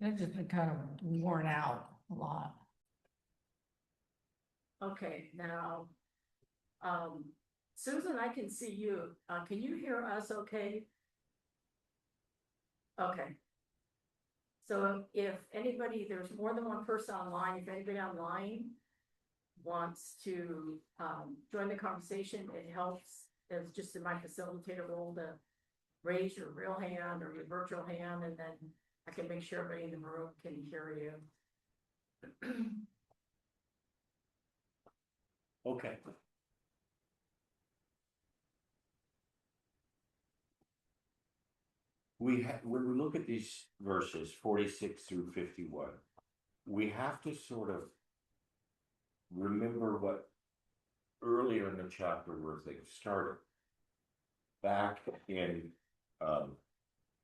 It's just been kind of worn out a lot. Okay, now, um, Susan, I can see you. Can you hear us okay? Okay. So if anybody, there's more than one person online, if anybody online wants to, join the conversation, it helps. It's just in my facilitator role to raise your real hand or your virtual hand, and then I can make sure everybody in the room can hear you. Okay. When we look at these verses 46 through 51, we have to sort of remember what earlier in the chapter where things started. Back in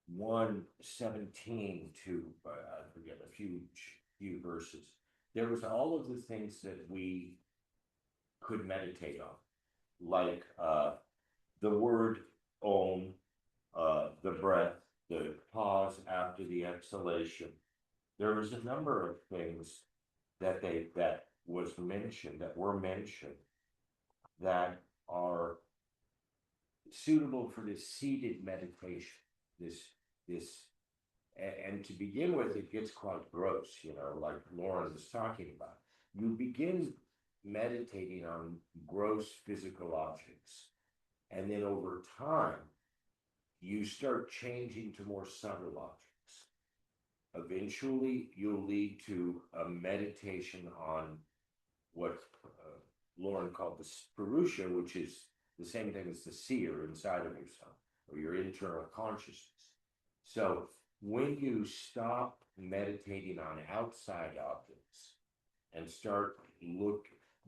117 to I forget a few verses, there was all of the things that we could meditate on, like the word om, the breath, the pause after the exhalation. There was a number of things that were mentioned that are suitable for this seated meditation. This and to begin with, it gets quite gross, like Lauren was talking about. You begin meditating on gross physical objects, and then over time, you start changing to more subtle objects. Eventually, you'll lead to a meditation on what Lauren called the Purusha, which is the same thing as the seer inside of yourself, or your internal consciousness. So when you stop meditating on outside objects and start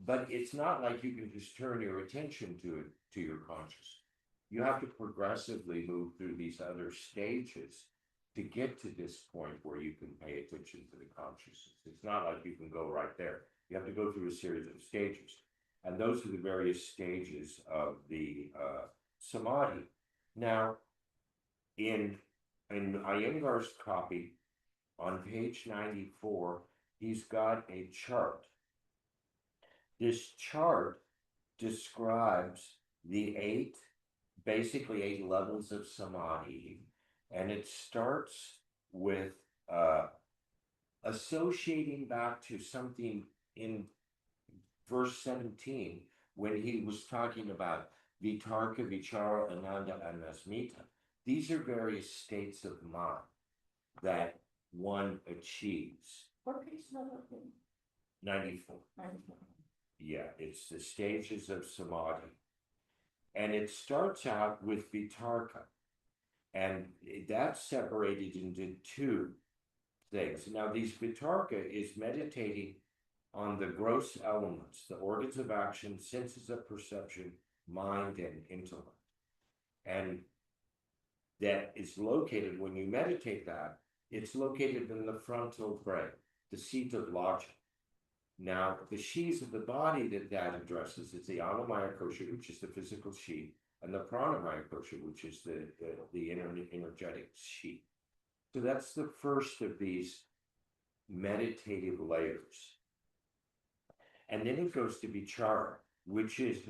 but it's not like you can just turn your attention to your consciousness. You have to progressively move through these other stages to get to this point where you can pay attention to the consciousness. It's not like you can go right there. You have to go through a series of stages. And those are the various stages of the samadhi. Now, in Iyengar's copy, on page 94, he's got a chart. This chart describes the basically eight levels of samadhi, and it starts with associating back to something in verse 17 when he was talking about vitarka, vichara, ananda, and asmita. These are various states of mind that one achieves. What page number? 94. 94. Yeah, it's the stages of samadhi. And it starts out with vitarka. And that's separated into two things. Now, these vitarka is meditating on the gross elements, the organs of action, senses of perception, mind, and intellect. And that is located, when you meditate that, it's located in the frontal brain, the seat of logic. Now, the sheaths of the body that addresses is the Anamaya Kosha, which is the physical sheath, and the Pranamaya Kosha, which is the energetic sheath. So that's the first of these meditative layers. And then it goes to vichara, which is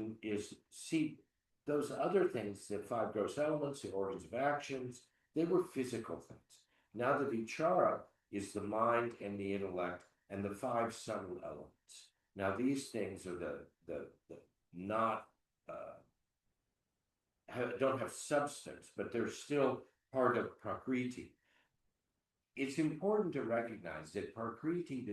see, those other things, the five gross elements, the organs of actions, they were physical things. Now the vichara is the mind and the intellect and the five subtle elements. Now these things are the not don't have substance, but they're still part of prakriti. It's important to recognize that prakriti,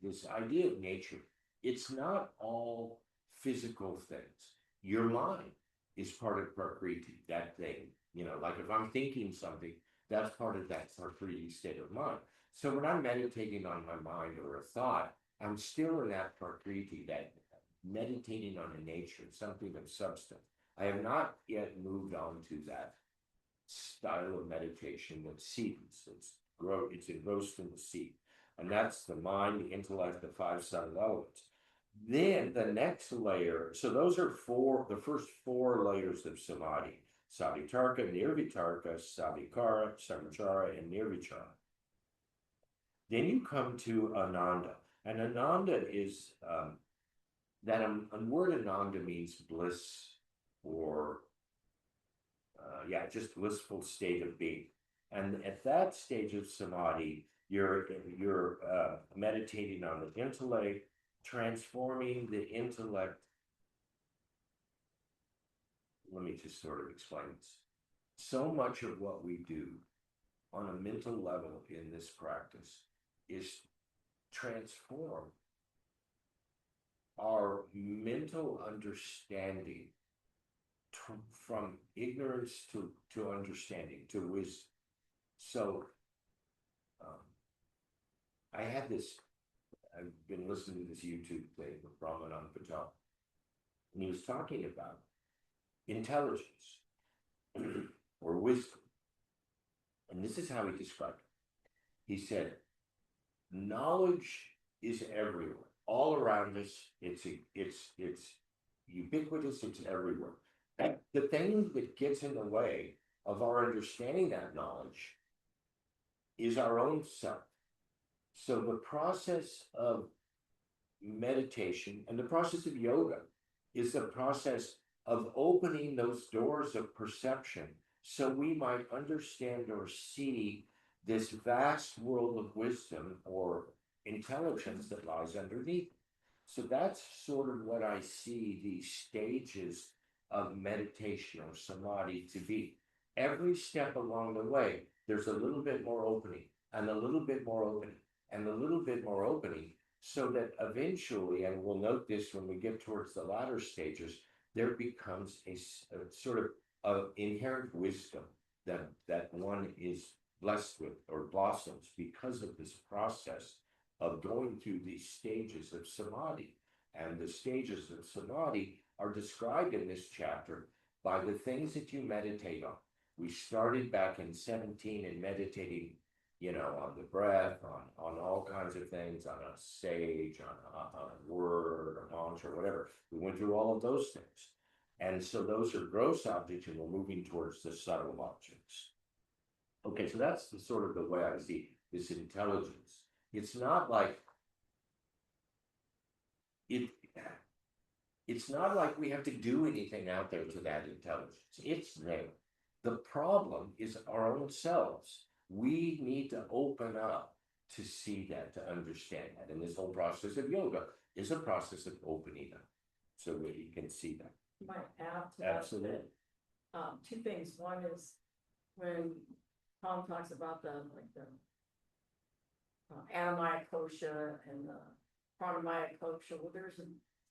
this idea of nature, it's not all physical things. Your mind is part of prakriti, that thing. Like if I'm thinking something, that's part of that prakriti state of mind. So when I'm meditating on my mind or a thought, I'm still in that prakriti, that meditating on a nature, something of substance. I have not yet moved on to that style of meditation that seeds. It's engrossed in the seed. And that's the mind, the intellect, the five subtle elements. Then the next layer, so those are the first four layers of samadhi: savitarka, nirvitarka, savikara, samachara, and nirvichara. Then you come to Ananda, and Ananda is that word Ananda means bliss or yeah, just blissful state of being. And at that stage of samadhi, you're meditating on the intellect, transforming the intellect. Let me just sort of explain this. So much of what we do on a mental level in this practice is transform our mental understanding from ignorance to understanding to wisdom. So I had this, I've been listening to this YouTube thing with Brahmanand Patel, and he was talking about intelligence or wisdom. And this is how he described it. He said, knowledge is everywhere, all around us. It's ubiquitous. It's everywhere. And the thing that gets in the way of our understanding that knowledge is our own self. So the process of meditation and the process of yoga is the process of opening those doors of perception so we might understand or see this vast world of wisdom or intelligence that lies underneath. So that's sort of what I see these stages of meditation or samadhi to be. Every step along the way, there's a little bit more opening and a little bit more opening and a little bit more opening, so that eventually, and we'll note this when we get towards the latter stages, there becomes a sort of inherent wisdom that one is blessed with or blossoms because of this process of going through these stages of samadhi. And the stages of samadhi are described in this chapter by the things that you meditate on. We started back in 17 in meditating, on the breath, on all kinds of things, on a sage, on a word, a mantra, whatever. We went through all of those things. And so those are gross objects, and we're moving towards the subtle objects. Okay, so that's the sort of the way I see this intelligence. It's not like it's not like we have to do anything out there to that intelligence. It's there. The problem is our own selves. We need to open up to see that, to understand that. And this whole process of yoga is a process of opening up so that you can see that. You might add to that. Absolutely. Two things. One is when Tom talks about the Annamaya kosha and the Pranamaya kosha. Well, it's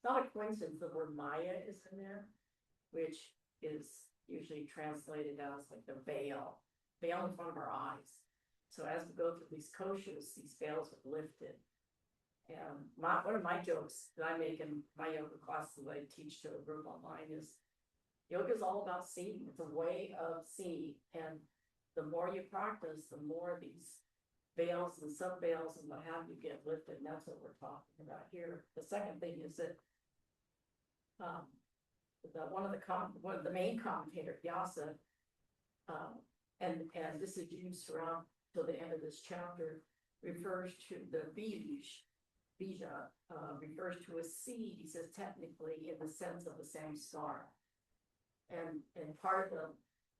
not a coincidence the word Maya is in there, which is usually translated as like the veil in front of our eyes. So as we go through these koshas, these veils are lifted. And one of my jokes that I make in my yoga classes that I teach to a group online is yoga is all about seeing. It's a way of seeing. And the more you practice, the more these veils and sub veils and what have you get lifted. And that's what we're talking about here. The second thing is that one of the main commentator, Vyasa, and this is used throughout till the end of this chapter, refers to the bija, refers to a seed, he says, technically in the sense of a samskara. And part of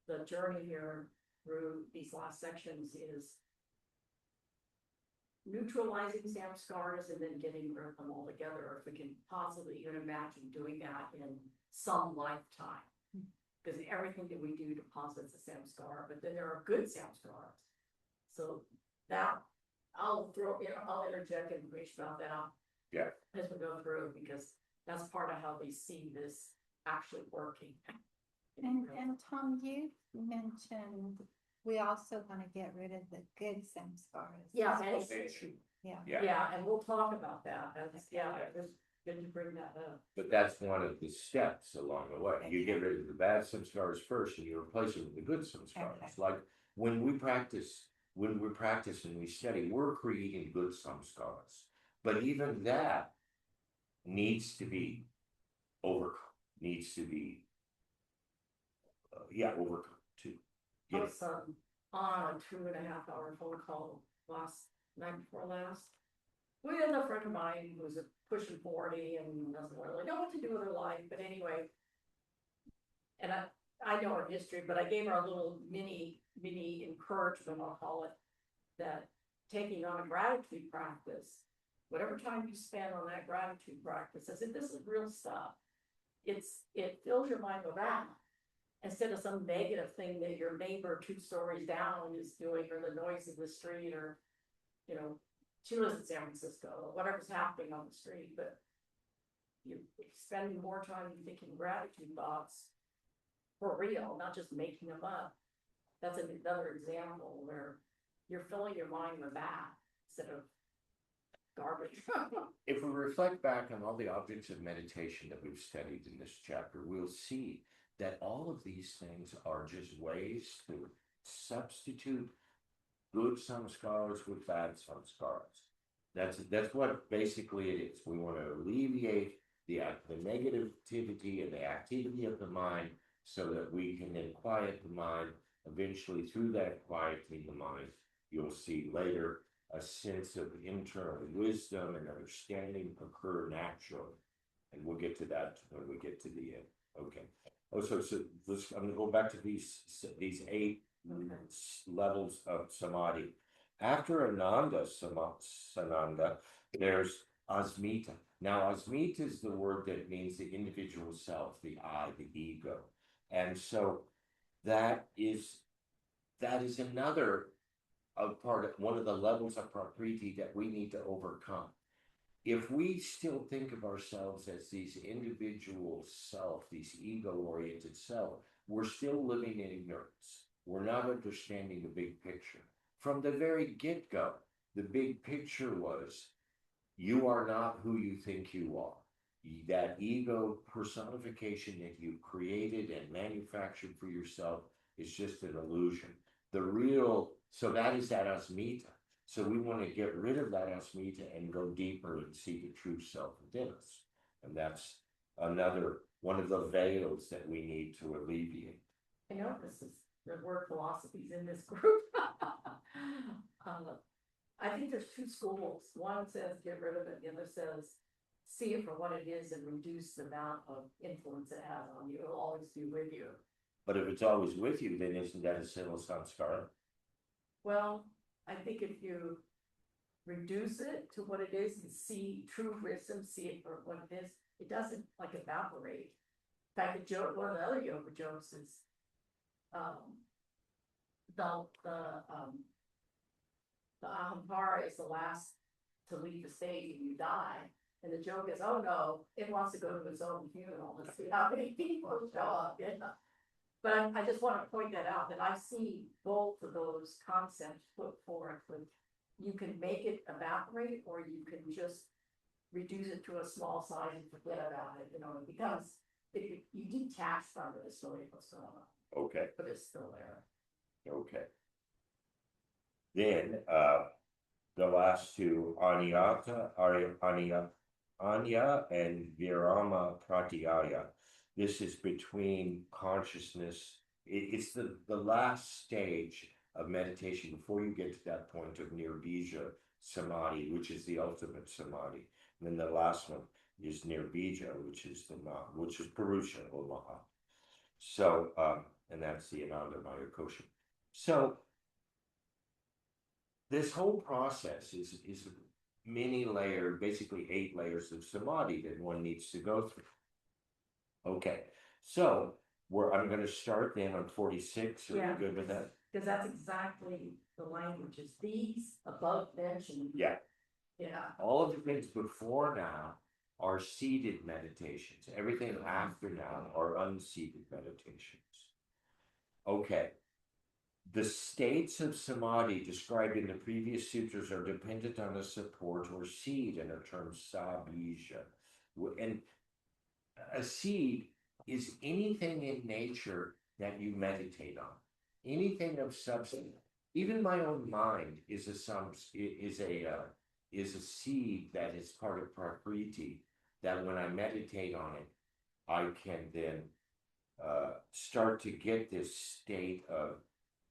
the journey here through these last sections is neutralizing samskaras and then getting rid of them all together, or if we can possibly even imagine doing that in some lifetime. Because everything that we do deposits a samskara, but then there are good samskaras. So that I'll interject and preach about that as we go through, because that's part of how we see this actually working. And Tom, you mentioned we also want to get rid of the good samskaras. Yeah, and we'll talk about that. It's good to bring that up. But that's one of the steps along the way. You get rid of the bad samskaras first and you replace it with the good samskaras. Okay. Like when we practice and we study, we're creating good samskaras. But even that needs to be overcome, needs to be overcome too. I was on a 2.5-hour phone call last night before last. We had a friend of mine who's pushing 40 and doesn't really know what to do with her life, but anyway. And I know her history, but I gave her a little mini encouragement, I'll call it, that taking on a gratitude practice, whatever time you spend on that gratitude practice, I said, this is real stuff. It fills your mind with that instead of some negative thing that your neighbor 2 stories down is doing, or the noise of the street, or, you know, she lives in San Francisco, or whatever's happening on the street, but you're spending more time thinking gratitude thoughts for real, not just making them up. That's another example where you're filling your mind with that instead of garbage. If we reflect back on all the objects of meditation that we've studied in this chapter, we'll see that all of these things are just ways to substitute good samskaras with bad samskaras. That's what basically it is. We want to alleviate the negativity and the activity of the mind so that we can then quiet the mind. Eventually, through that quieting the mind, you'll see later a sense of internal wisdom and understanding occur naturally. And we'll get to that when we get to the end. Okay. Oh, so I'm going to go back to these 8 levels of samadhi. After Ananda Sananda, there's Asmita. Now, Asmita is the word that means the individual self, the I, the ego. And so that is another part of one of the levels of prakriti that we need to overcome. If we still think of ourselves as these individual self, these ego-oriented self, we're still living in ignorance. We're not understanding the big picture. From the very get-go, the big picture was, you are not who you think you are. That ego personification that you created and manufactured for yourself is just an illusion. So that is that asmita. So we want to get rid of that asmita and go deeper and see the true self within us. And that's another one of the veils that we need to alleviate. I know this is the word philosophies in this group. I think there's 2 schools. One says get rid of it, the other says see it for what it is and reduce the amount of influence it has on you. It'll always be with you. But if it's always with you, then isn't that a single samskara? Well, I think if you reduce it to what it is and see true wisdom, see it for what it is, it doesn't like evaporate. In fact, the joke, one of the other yoga jokes is the ahampara is the last to leave the stage and you die. And the joke is, oh no, it wants to go to its own funeral and see how many people show up. Yeah. But I just want to point that out, that I see both of those concepts put forth. You can make it evaporate, or you can just reduce it to a small size and forget about it. You know, it becomes, if you detach from it, it's really what's going on. Okay. But it's still there. Okay. Then the last 2, Anya and Virama Pratyaya. This is between consciousness. It's the last stage of meditation before you get to that point of nirbija samadhi, which is the ultimate samadhi. And then the last one is nirbija, which is Purusha or Maha. So, and that's the Ananda Maya Kosha. So, this whole process is many layered, basically 8 layers of samadhi that one needs to go through. Okay, so I'm going to start then on 46. Are you good with that? Because that's exactly the language. Is these above mentioned. Yeah. Yeah. All of the things before now are seated meditations. Everything after now are unseated meditations. Okay. The states of samadhi described in the previous sutras are dependent on a support or seed and are termed sabija. And a seed is anything in nature that you meditate on, anything of substance. Even my own mind is a seed that is part of prakriti, that when I meditate on it, I can then start to get this state of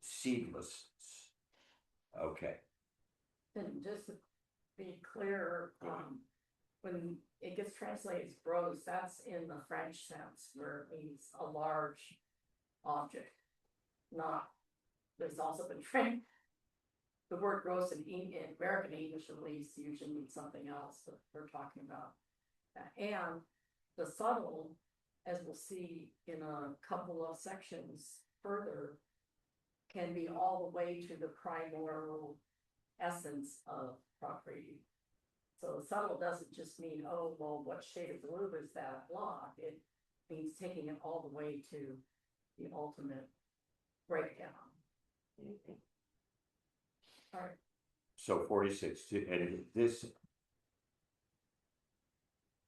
seedlessness. Okay. And just to be clear, when it gets translated as gross, that's in the French sense where it means a large object. Not, there's also been trained. The word gross in American English at least usually means something else that we're talking about. And the subtle, as we'll see in a couple of sections further, can be all the way to the primordial essence of property. So subtle doesn't just mean, oh, well, what shade of blue is that block? It means taking it all the way to the ultimate breakdown. All right. So 46, and this,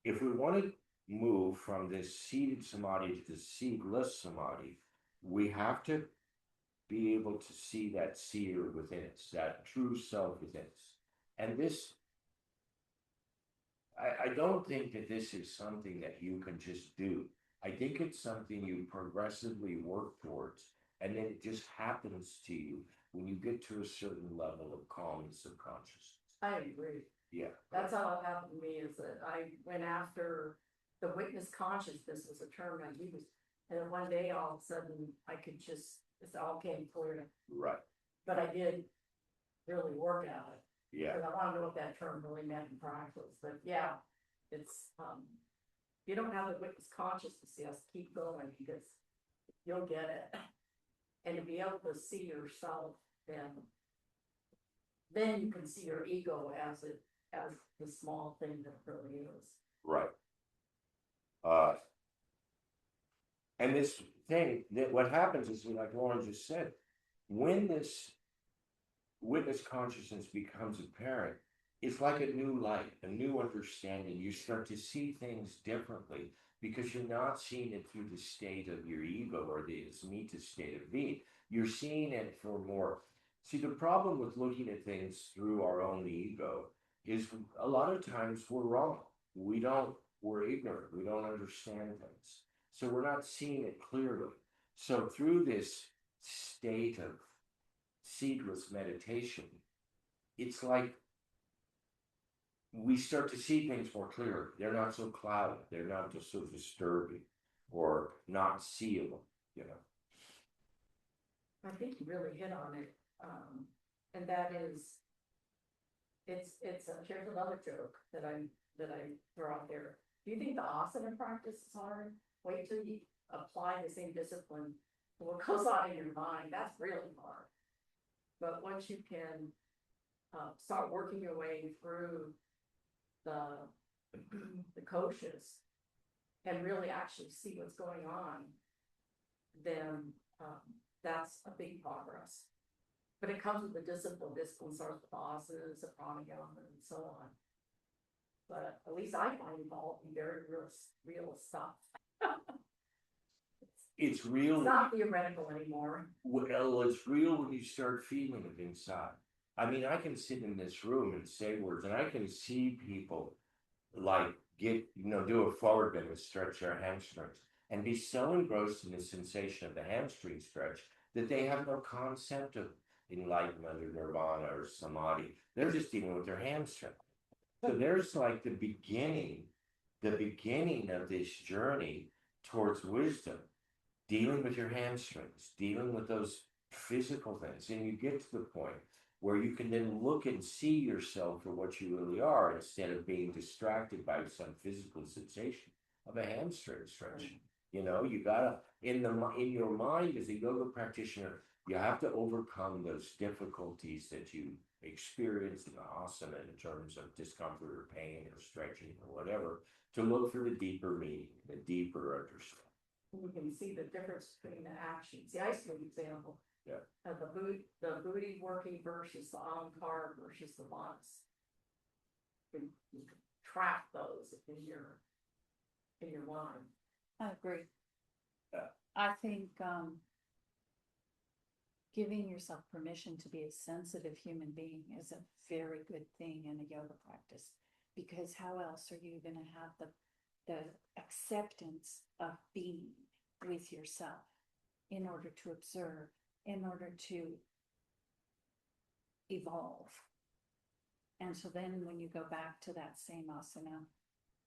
if we want to move from this seated samadhi to the seedless samadhi, we have to be able to see that seer within us, that true self within us. And this, I don't think that this is something that you can just do. I think it's something you progressively work towards, and then it just happens to you when you get to a certain level of calmness of consciousness. I agree. Yeah. That's how it happened to me, is that I went after the witness consciousness was a term I used. And then one day all of a sudden I could just, it all came clear. Right. But I did really work at it. Yeah. Because I want to know what that term really meant in practice. But yeah, it's you don't have the witness consciousness, yes, keep going because you'll get it. And to be able to see yourself, then you can see your ego as the small thing that it really is. Right. And this thing, that what happens is, like Lauren just said, when this witness consciousness becomes apparent, it's like a new light, a new understanding. You start to see things differently because you're not seeing it through the state of your ego or the asmita state of being. You're seeing it for more. See, the problem with looking at things through our own ego is a lot of times we're wrong. We're ignorant. We don't understand things. So we're not seeing it clearly. So through this state of seedless meditation, it's like we start to see things more clearly. They're not so clouded. They're not just so disturbing or not seeable, you know. I think you really hit on it. And that is, here's another joke that I throw out there. Do you think the asana practice is hard? Wait till you apply the same discipline to what goes on in your mind. That's really hard. But once you can start working your way through the koshas and really actually see what's going on, then that's a big progress. But it comes with the discipline. Discipline starts with asanas, pranayama, and so on. But at least I find it all to be very real stuff. It's real. It's not theoretical anymore. Well, it's real when you start feeling it inside. I mean, I can sit in this room and say words, and I can see people like do a forward bend and stretch their hamstrings and be so engrossed in the sensation of the hamstring stretch that they have no concept of enlightenment or nirvana or samadhi. They're just dealing with their hamstring. So there's like the beginning of this journey towards wisdom, dealing with your hamstrings, dealing with those physical things. And you get to the point where you can then look and see yourself for what you really are instead of being distracted by some physical sensation of a hamstring stretch. You know, you gotta, in your mind as a yoga practitioner, you have to overcome those difficulties that you experience in the asana in terms of discomfort or pain or stretching or whatever, to look for the deeper meaning, the deeper understanding. You can see the difference between the actions. The ice cream example. Yeah. The booty working versus the ahamkara versus the manas. You can track those in your mind. I agree. Yeah. I think giving yourself permission to be a sensitive human being is a very good thing in a yoga practice, because how else are you going to have the acceptance of being with yourself in order to observe, in order to evolve? And so then when you go back to that same asana,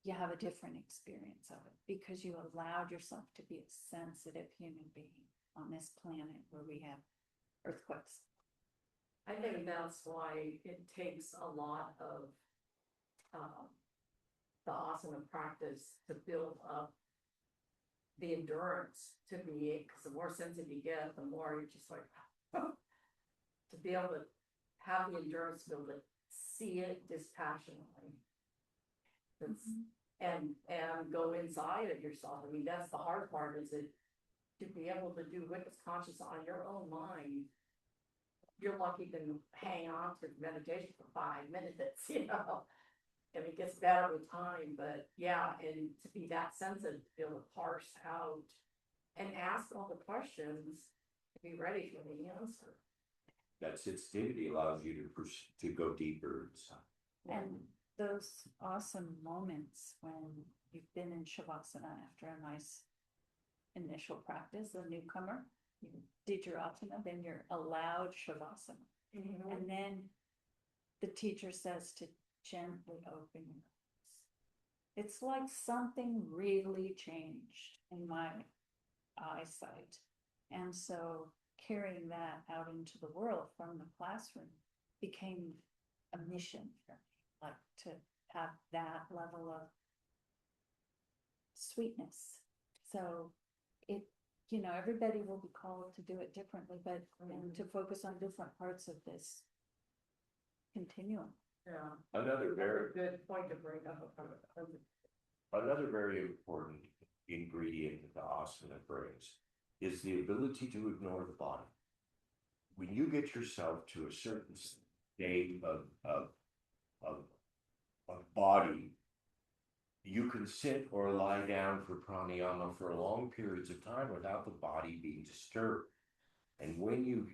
you have a different experience of it because you allowed yourself to be a sensitive human being on this planet where we have earthquakes. I think that's why it takes a lot of, the asana practice to build up the endurance to be, because the more sensitive you get, the more you're just like, to be able to have the endurance to be able to see it dispassionately. That's, and go inside of yourself. I mean, that's the hard part, is it to be able to do witness conscious on your own mind. You're lucky to hang on to meditation for 5 minutes, you know. And it gets better with time, but yeah, and to be that sensitive, to be able to parse out and ask all the questions, to be ready for the answer. That sensitivity allows you to go deeper inside. And those awesome moments when you've been in Shavasana after a nice initial practice, a newcomer, you did your asana, then you're allowed Shavasana. And then the teacher says to gently open your eyes. It's like something really changed in my eyesight. And so carrying that out into the world from the classroom became a mission for me, like to have that level of sweetness. So it, you know, everybody will be called to do it differently, but and to focus on different parts of this continuum. Yeah. Another very Good point to bring up. Another very important ingredient that the asana brings is the ability to ignore the body. When you get yourself to a certain state of body, you can sit or lie down for pranayama for long periods of time without the body being disturbed. And when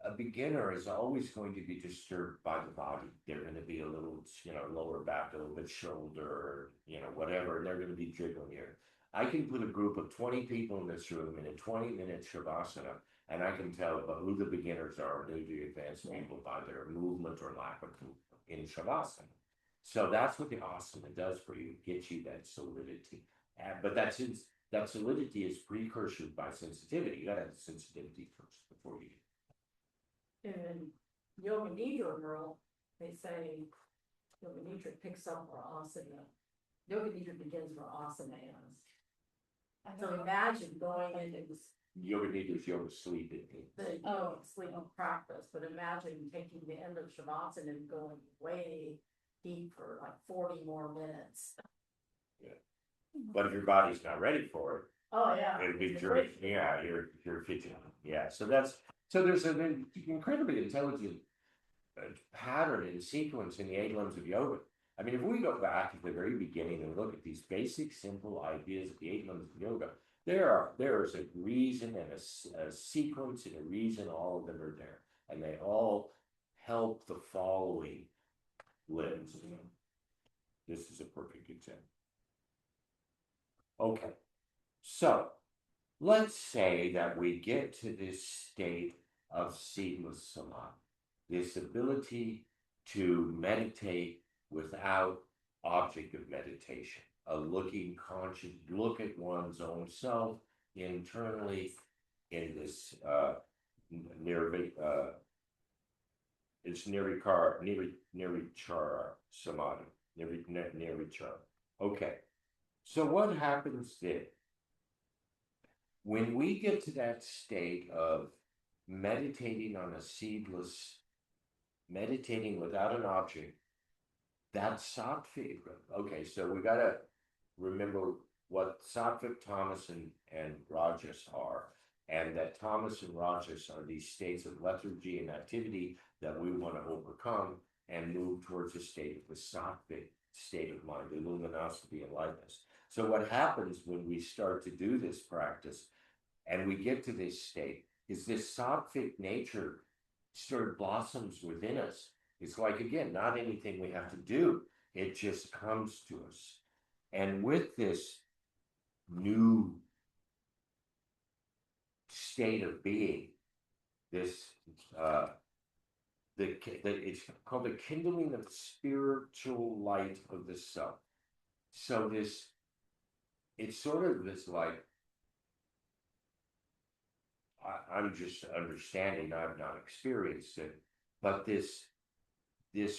a beginner is always going to be disturbed by the body. They're going to be a little, lower back, a little bit shoulder, whatever, and they're going to be jiggling here. I can put a group of 20 people in this room in a 20-minute Shavasana, and I can tell who the beginners are and who the advanced people by their movement or lack of movement in Shavasana. So that's what the asana does for you. It gets you that solidity. But that solidity is precursored by sensitivity. You got to have sensitivity first before you. In Yoga Nidra world, they say Yoga Nidra picks up where asana. Yoga Nidra begins where asana ends. So imagine going into this, Yoga Nidra is yoga sleeping. the yoga sleep practice, but imagine taking the end of Shavasana and going way deep for like 40 more minutes. But if your body's not ready for it, Oh yeah. it'll be you're fidgeting. Yeah, so there's an incredibly intelligent pattern and sequence in the 8 limbs of yoga. I mean, if we go back at the very beginning and look at these basic, simple ideas of the 8 limbs of yoga, there is a reason and a sequence and a reason all of them are there, and they all help the following limbs. This is a perfect example. Okay, so let's say that we get to this state of seedless samadhi, this ability to meditate without object of meditation, a looking conscious look at one's own self internally in this it's nirvichara samadhi, nirvichara. Okay, so what happens then? When we get to that state of meditating on a seedless, meditating without an object, that's sattvic. Okay, so we got to remember what sattvic, tamas, and rajas are, and that tamas and rajas are these states of lethargy and activity that we want to overcome and move towards a state of the sattvic state of mind, the luminosity and lightness. So what happens when we start to do this practice and we get to this state is this sattvic nature sort of blossoms within us. It's like, again, not anything we have to do. It just comes to us. And with this new state of being, this it's called the kindling of the spiritual light of the self. So it's sort of this like, I'm just understanding, I've not experienced it, but this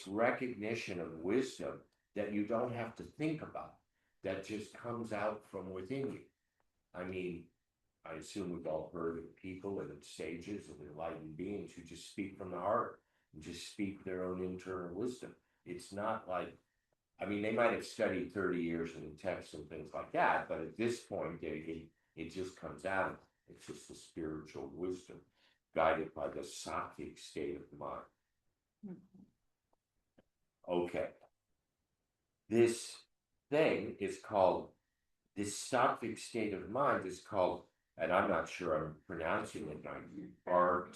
recognition of wisdom that you don't have to think about, that just comes out from within you. I mean, I assume we've all heard of people and sages and enlightened beings who just speak from the heart and just speak their own internal wisdom. It's not like, I mean, they might have studied 30 years in texts and things like that, but at this point, it just comes out. It's just a spiritual wisdom guided by the sattvic state of the mind. Mhm. Okay. This thing is called, this sattvic state of mind is called, and I'm not sure I'm pronouncing it right, Rtambhara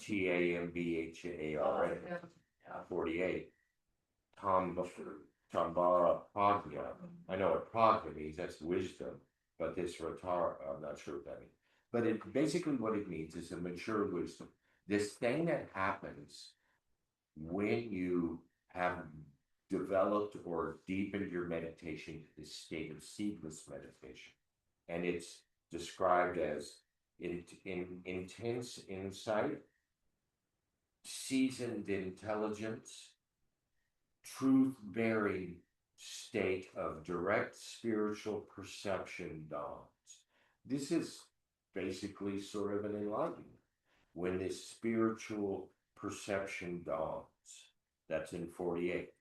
48. Tambara Pragya. I know what Pragya means, that's wisdom, but this Ratara, I'm not sure what that means. But it basically what it means is a mature wisdom. This thing that happens when you have developed or deepened your meditation to this state of seedless meditation. And it's described as in intense insight, seasoned intelligence, truth-bearing state of direct spiritual perception dawns. This is basically sort of an enlightenment. When this spiritual perception dawns, that's in 48.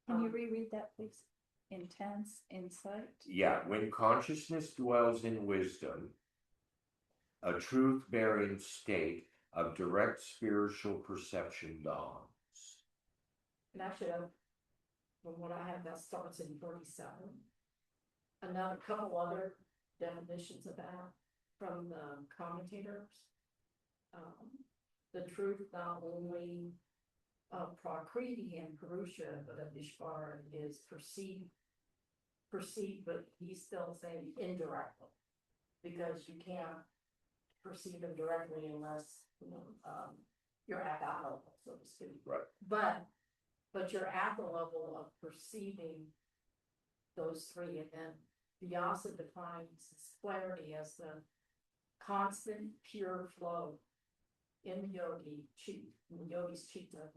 Can you reread that, please? Intense insight? Yeah, when consciousness dwells in wisdom, a truth-bearing state of direct spiritual perception dawns. And actually, from what I have, that starts in 47. Another couple other definitions of that from the commentators. The truth not only of Prakriti and Purusha, but of Ishvara is perceived, but he's still saying indirectly. Because you can't perceive them directly unless, you're at that level, so to speak. Right. But you're at the level of perceiving those three, and then Vyasa defines this clarity as the constant pure flow in the yogi's chitta.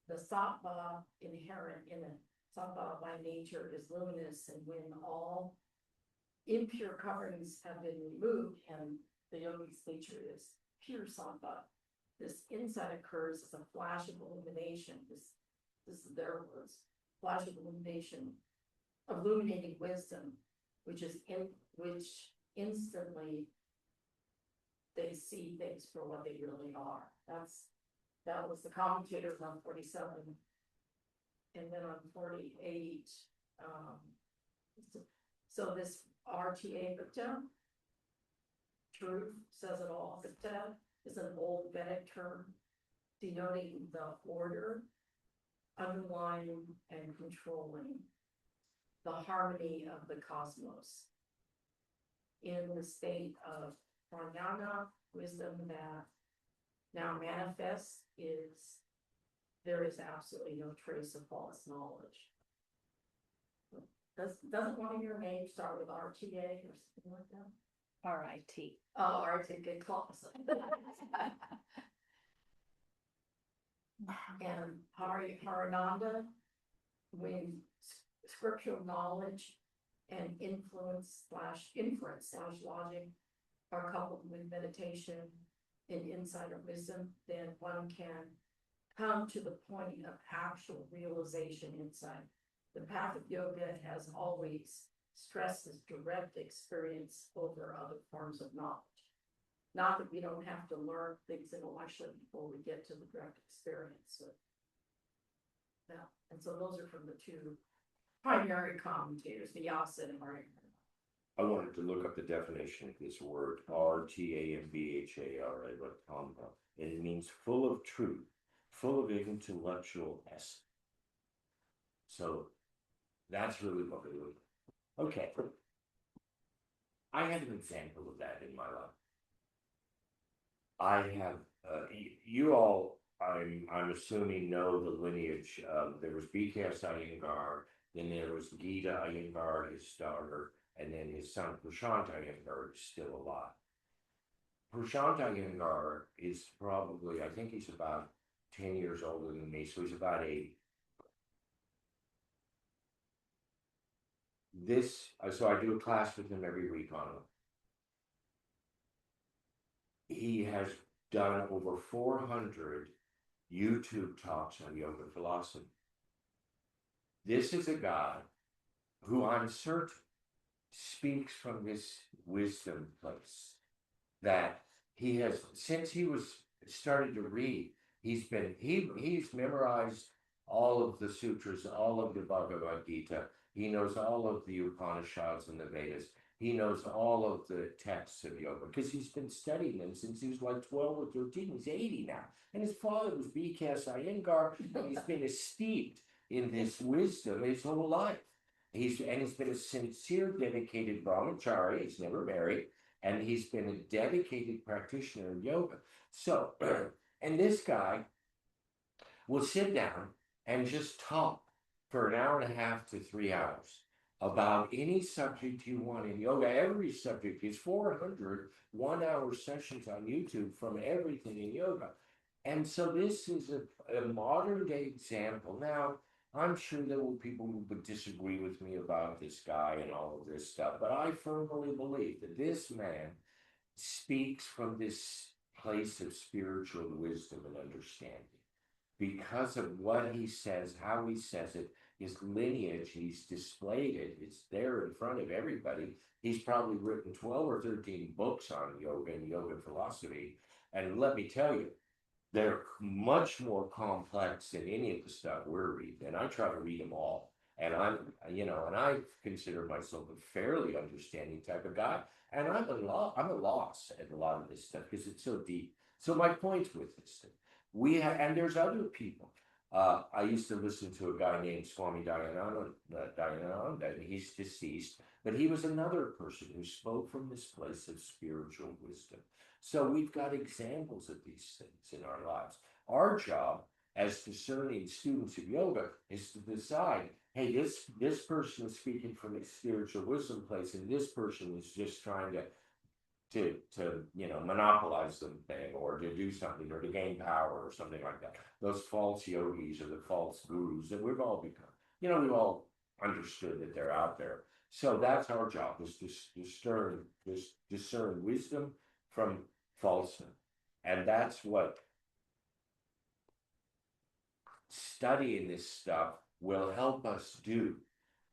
The sattva inherent in it, sattva by nature is luminous, and when all impure coverings have been removed and the yogi's nature is pure sattva, this insight occurs as a flash of illumination. This is their words, flash of illumination, illuminating wisdom, which instantly they see things for what they really are. That was the commentators on 47, and then on 48. So this RTA Gupta, truth says it all. Gupta is an old Vedic term denoting the order, underlying and controlling the harmony of the cosmos. In the state of prajnana, wisdom that now manifests, there is absolutely no trace of false knowledge. Doesn't one of your names start with RTA or something like that? RIT. Oh, RTA, good close. And Harananda, when scriptural knowledge and inference slash logic are coupled with meditation and insight of wisdom, then one can come to the point of actual realization insight. The path of yoga has always stressed this direct experience over other forms of knowledge. Not that we don't have to learn things intellectually before we get to the direct experience. Yeah, and so those are from the two primary commentators, Vyasa and Maria. I wanted to look up the definition of this word, Rtambhara, and it means full of truth, full of intellectual essence. So that's really what we look at. Okay. I have an example of that in my life. I have, you all, I'm assuming know the lineage of, there was BKS Iyengar, then there was Gita Iyengar, his daughter, and then his son Prashant Iyengar is still alive. Prashant Iyengar is probably, I think he's about 10 years older than me, so he's about 80. So I do a class with him every week on it. He has done over 400 YouTube talks on yoga philosophy. This is a guy who I'm certain speaks from this wisdom place that he has, since he was started to read, he's memorized all of the sutras, all of the Bhagavad Gita. He knows all of the Upanishads and the Vedas. He knows all of the texts of yoga because he's been studying them since he was like 12 or 13. He's 80 now. And his father was BKS Iyengar. He's been steeped in this wisdom his whole life. He's been a sincere, dedicated brahmachari. He's never married. And he's been a dedicated practitioner of yoga. So, and this guy will sit down and just talk for an hour and a half to 3 hours about any subject you want in yoga. Every subject is 400 1-hour sessions on YouTube from everything in yoga. And so this is a modern day example. Now, I'm sure there will people who would disagree with me about this guy and all of this stuff, but I firmly believe that this man speaks from this place of spiritual wisdom and understanding because of what he says, how he says it, his lineage, he's displayed it, it's there in front of everybody. He's probably written 12 or 13 books on yoga and yoga philosophy. And let me tell you, they're much more complex than any of the stuff we're reading. And I try to read them all. And and I consider myself a fairly understanding type of guy. And I'm a loss at a lot of this stuff because it's so deep. So my point with this thing, and there's other people. I used to listen to a guy named Swami Dayananda, and he's deceased, but he was another person who spoke from this place of spiritual wisdom. So we've got examples of these things in our lives. Our job as discerning students of yoga is to decide, hey, this person is speaking from a spiritual wisdom place, and this person is just trying to monopolize something or to do something or to gain power or something like that. Those false yogis or the false gurus that we've all become. We've all understood that they're out there. So that's our job, is to discern wisdom from falsehood. And that's what studying this stuff will help us do.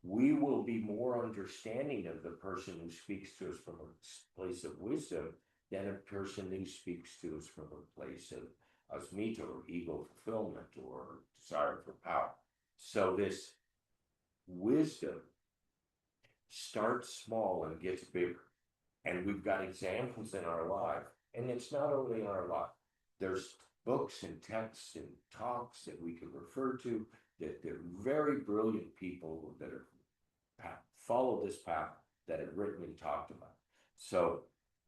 We will be more understanding of the person who speaks to us from a place of wisdom than a person who speaks to us from a place of asmita or ego fulfillment or desire for power. So this wisdom starts small and gets bigger. And we've got examples in our life. And it's not only in our life. There's books and texts and talks that we can refer to that they're very brilliant people that are follow this path that have written and talked about. So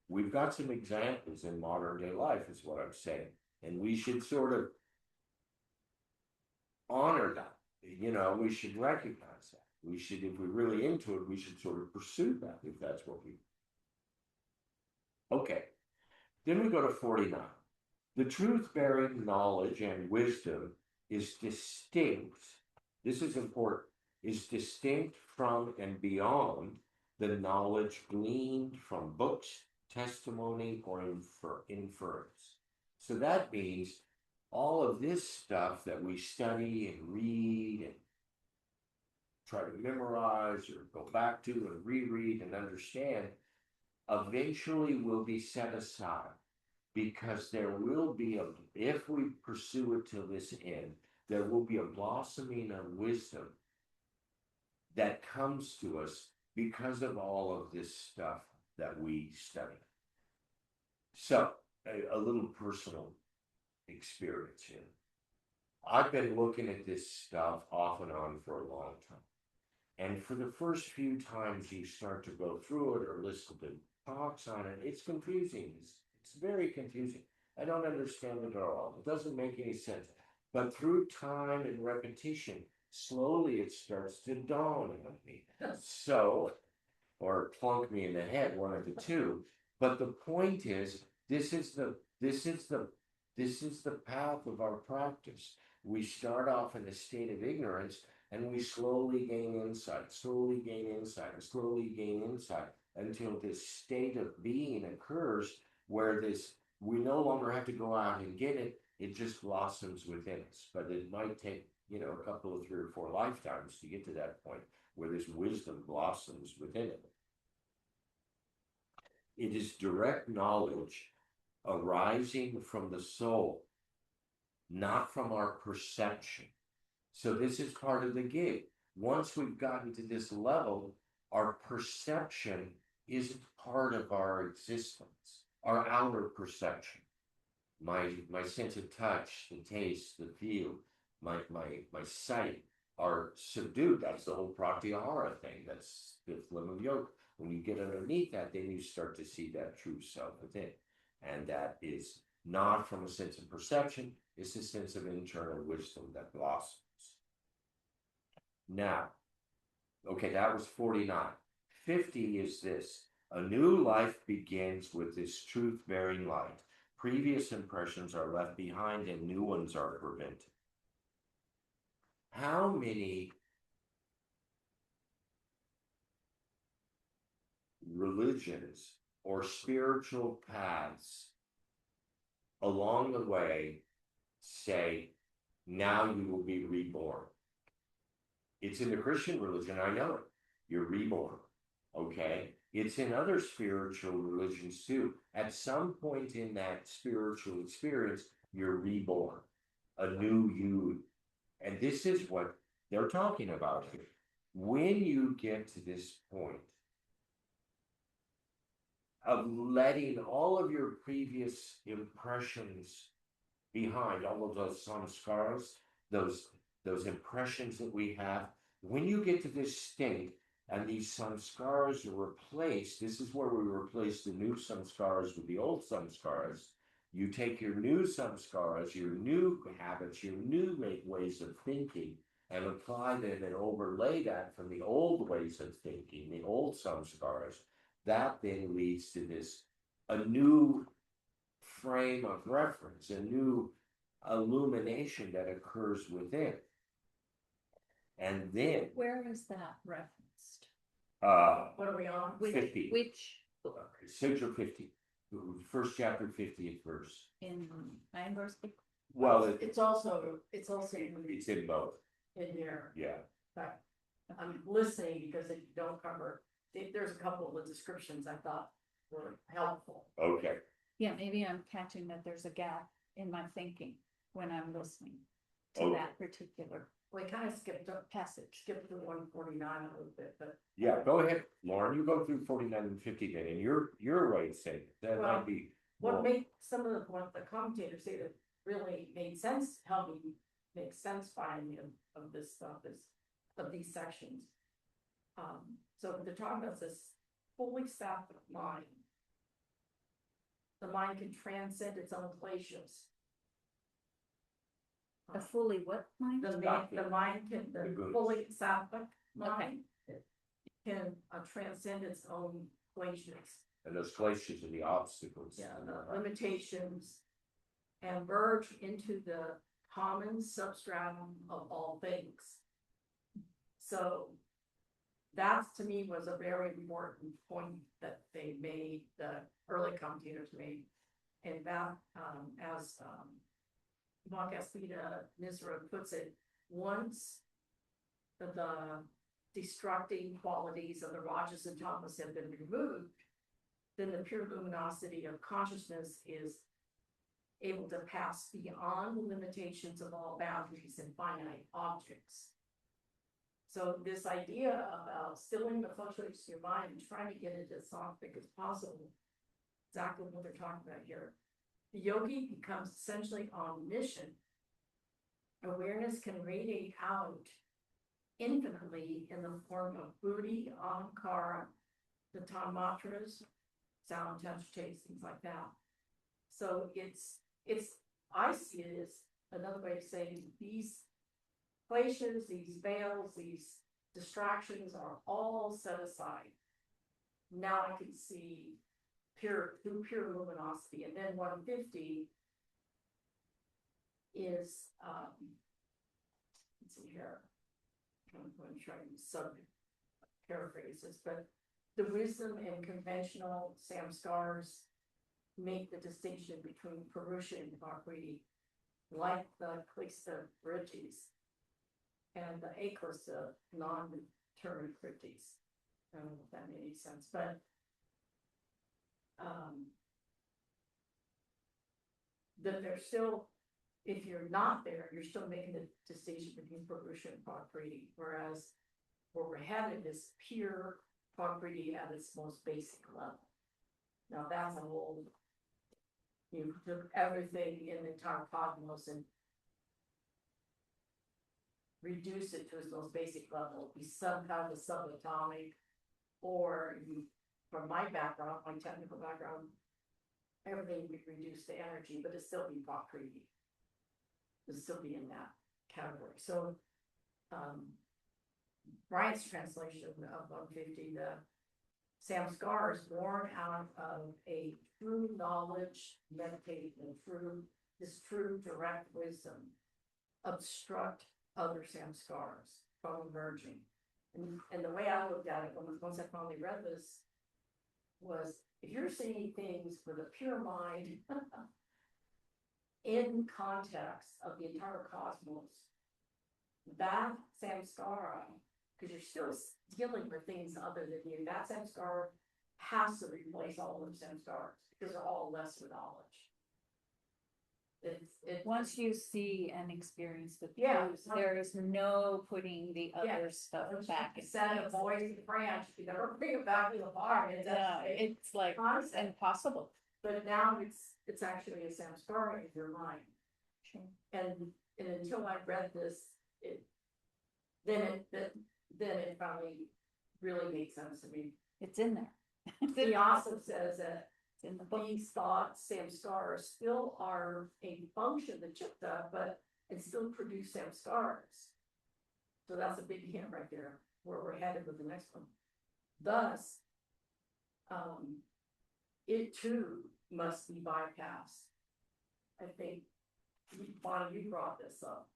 we've got some examples in modern day life is what I'm saying. And we should sort of honor that. We should recognize that. We should, if we're really into it, we should sort of pursue that if that's what we. Okay. Then we go to 49. The truth-bearing knowledge and wisdom is distinct. This is important. Is distinct from and beyond the knowledge gleaned from books, testimony, or inference. So that means all of this stuff that we study and read and try to memorize or go back to and reread and understand eventually will be set aside because there will be if we pursue it till this end, there will be a blossoming of wisdom that comes to us because of all of this stuff that we study. So, a little personal experience here. I've been looking at this stuff off and on for a long time. And for the first few times you start to go through it or listen to talks on it, it's confusing. It's very confusing. I don't understand it at all. It doesn't make any sense. But through time and repetition, slowly it starts to dawn on me. So, or plunk me in the head, one of the two. But the point is, this is the path of our practice. We start off in a state of ignorance and we slowly gain insight, slowly gain insight, slowly gain insight until this state of being occurs where we no longer have to go out and get it. It just blossoms within us. But it might take, a couple of 3 or 4 lifetimes to get to that point where this wisdom blossoms within it. It is direct knowledge arising from the soul, not from our perception. So this is part of the gig. Once we've gotten to this level, our perception isn't part of our existence, our outer perception. My sense of touch, the taste, the feel, my sight are subdued. That's the whole pratyahara thing. That's the limb of yoga. When you get underneath that, then you start to see that true self within. And that is not from a sense of perception, it's a sense of internal wisdom that blossoms. Now, okay, that was 49. 50 is this. A new life begins with this truth-bearing light. Previous impressions are left behind and new ones are prevented. How many religions or spiritual paths along the way say, now you will be reborn? It's in the Christian religion, I know it. You're reborn, okay? It's in other spiritual religions too. At some point in that spiritual experience, you're reborn, a new you. And this is what they're talking about here. When you get to this point of letting all of your previous impressions behind, all of those samskaras, those impressions that we have, when you get to this state and these samskaras are replaced, this is where we replace the new samskaras with the old samskaras. You take your new samskaras, your new habits, your new ways of thinking, and apply them and overlay that from the old ways of thinking, the old samskaras. That then leads to a new frame of reference, a new illumination that occurs within. And then, Where is that referenced? What are we on? 50. Which Sutra 50, first chapter, 50th verse. in Ironbar's book? Well, It's also it's in both. in here, Yeah. but I'm listening because if you don't cover, there's a couple of descriptions I thought were helpful. Okay. Yeah, maybe I'm catching that there's a gap in my thinking when I'm listening to Oh. that particular We kind of skipped passage. through 149 a little bit, but Yeah. Go ahead, Lauren. You go through 49 and 50 then, and your way of saying it. That Well, might be. what more- made some of what the commentators say that really made sense, helped me make sense finally of this stuff is of these sections. So they're talking about this fully sapphic mind. The mind can transcend its own glaciers. A fully what mind? The mind can, the The fully sapphic mind can transcend its own glaciers. And those glaciers are the obstacles. Yeah, the limitations and merge into the common substratum of all things. So that to me was a very important point that they made, the early commentators made. And that, as Mahakaspita Nisra puts it, once the destructing qualities of the rajas and tamas have been removed, then the pure luminosity of consciousness is able to pass beyond the limitations of all boundaries and finite objects. So this idea about stilling the fluctuations of your mind and trying to get it as soft as possible, exactly what they're talking about here. The yogi becomes essentially omniscient. Awareness can radiate out infinitely in the form of buddhi, ahankara, the tanmatras, sound, touch, taste, things like that. So it's I see it as another way of saying these places, these veils, these distractions are all set aside. Now I can see through pure luminosity, and then 150 is, let's see here. I'm going to try to sub paraphrase this, but the wisdom and conventional samskars make the distinction between Purusha and Prakriti, like the Klista Vrittis and the Akosa non-determined Vrittis. I don't know if that made any sense, but that they're still, if you're not there, you're still making the distinction between Purusha and Prakriti, whereas where we're headed is pure Prakriti at its most basic level. Now that's a whole, you took everything in the entire cosmos and reduce it to its most basic level, be some kind of subatomic, or you, from my background, my technical background, everything would be reduced to energy, but it still be Prakriti. It'd still be in that category. So Brian's translation of 150, the samskar is born out of a true knowledge, meditation, true direct wisdom, obstruct other samskars from emerging. And the way I looked at it once I finally read this was, if you're seeing things with a pure mind in context of the entire cosmos, that samskara, because you're still dealing with things other than you, that samskara has to replace all those samskaras because they're all less with knowledge. Once you see and experience the Yeah. truth, there is no putting the other stuff back. in Set a place. voice in branch, you never bring it back to the farm. No, it's like Concept. impossible. But now it's actually a samskara in your mind. And until I read this, then it finally really made sense to me. It's in there. He also says that It's in the book. these thoughts, samskaras, still are a function of the chitta, but it still produce samskaras. So that's a big hint right there, where we're headed with the next one. Thus, it too must be bypassed. I think, Bonnie, you brought this up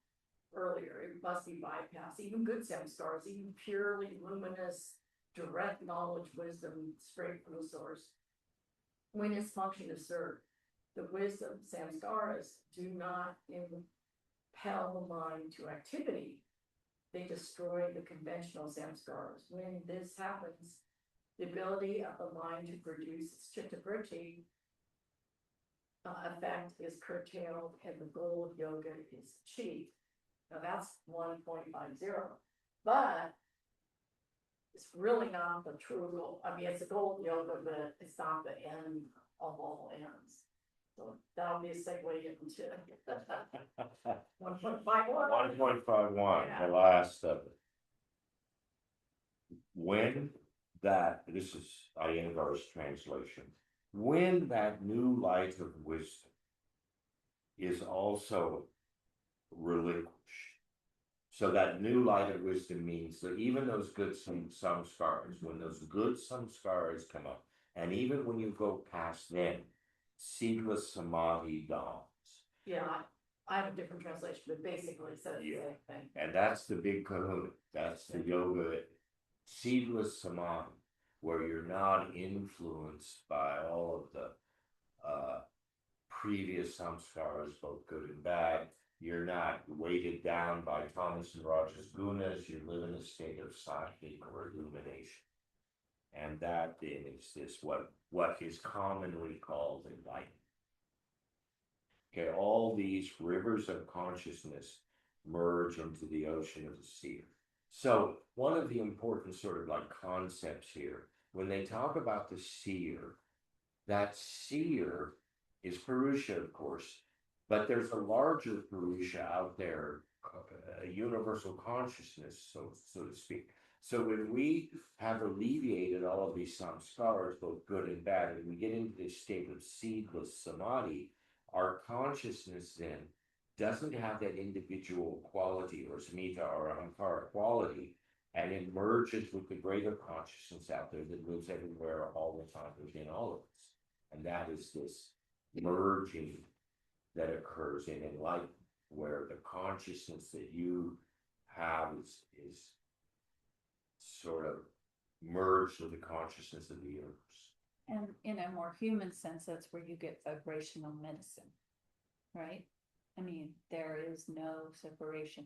earlier. It must be bypassed. Even good samskaras, even purely luminous, direct knowledge, wisdom, straight from the source, when its function is served, the wisdom samskaras do not impel the mind to activity. They destroy the conventional samskaras. When this happens, the ability of the mind to produce its chitta-vritti effect is curtailed and the goal of yoga is achieved. Now that's 1.50, but it's really not the true goal. I mean, it's a goal of yoga, but it's not the end of all ends. So that'll be a segue into 1.51. 1.51, Yeah. the last of it. When this is Iyengar's translation, when that new light of wisdom is also relinquished. So that new light of wisdom means that even those good samskaras, when those good samskaras come up, and even when you go past them, Sila Samadhi dawns. Yeah, I have a different translation, but basically it says the Yeah. same thing. And that's the big kahuna. That's the yoga, seedless samadhi, where you're not influenced by all of the previous samskaras, both good and bad. You're not weighted down by Thomas and Raja's gunas. You live in a state of sattvic or illumination. And that then is this what is commonly called enlightenment. Okay, all these rivers of consciousness merge into the ocean of the seer. So one of the important sort of like concepts here, when they talk about the seer, that seer is Purusha, of course, but there's a larger Purusha out there, a universal consciousness, so to speak. So when we have alleviated all of these samskaras, both good and bad, and we get into this state of seedless samadhi, our consciousness then doesn't have that individual quality or smita or ahankara quality, and it merges with the greater consciousness out there that lives everywhere all the time within all of us. And that is this merging that occurs in enlightenment, where the consciousness that you have is sort of merged with the consciousness of the universe. And in a more human sense, that's where you get vibrational medicine, right? I mean, there is no separation.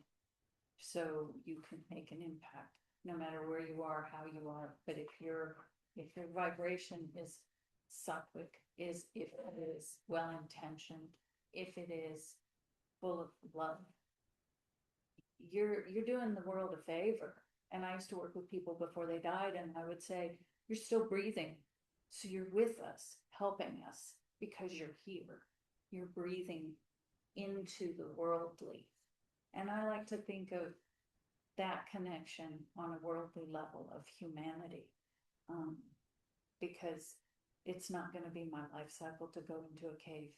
So you can make an impact no matter where you are, how you are. But if your vibration is sattvic, if it is well intentioned, if it is full of love, you're doing the world a favor. And I used to work with people before they died, and I would say, you're still breathing. So you're with us, helping us because you're here. You're breathing into the worldly. And I like to think of that connection on a worldly level of humanity, because it's not going to be my life cycle to go into a cave.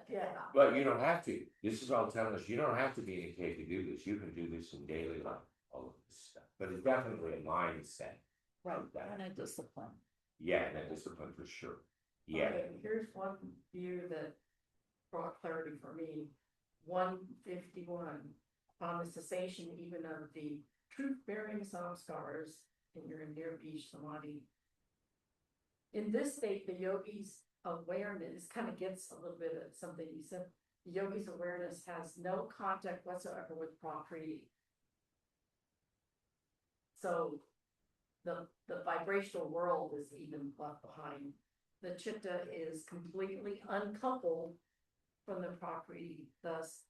Yeah. But you don't have to. This is all telling us you don't have to be in a cave to do this. You can do this in daily life, all of this stuff. But it's definitely a mindset. Right. of that. And a discipline. Yeah, and a discipline for sure. Yeah. Okay, here's one view that brought clarity for me. 151, on the cessation even of the truth-bearing samskaras in your near-beach samadhi. In this state, the yogi's awareness kind of gets a little bit of something you said. The yogi's awareness has no contact whatsoever with Prakriti. So the vibrational world is even left behind. The chitta is completely uncoupled from the Prakriti, thus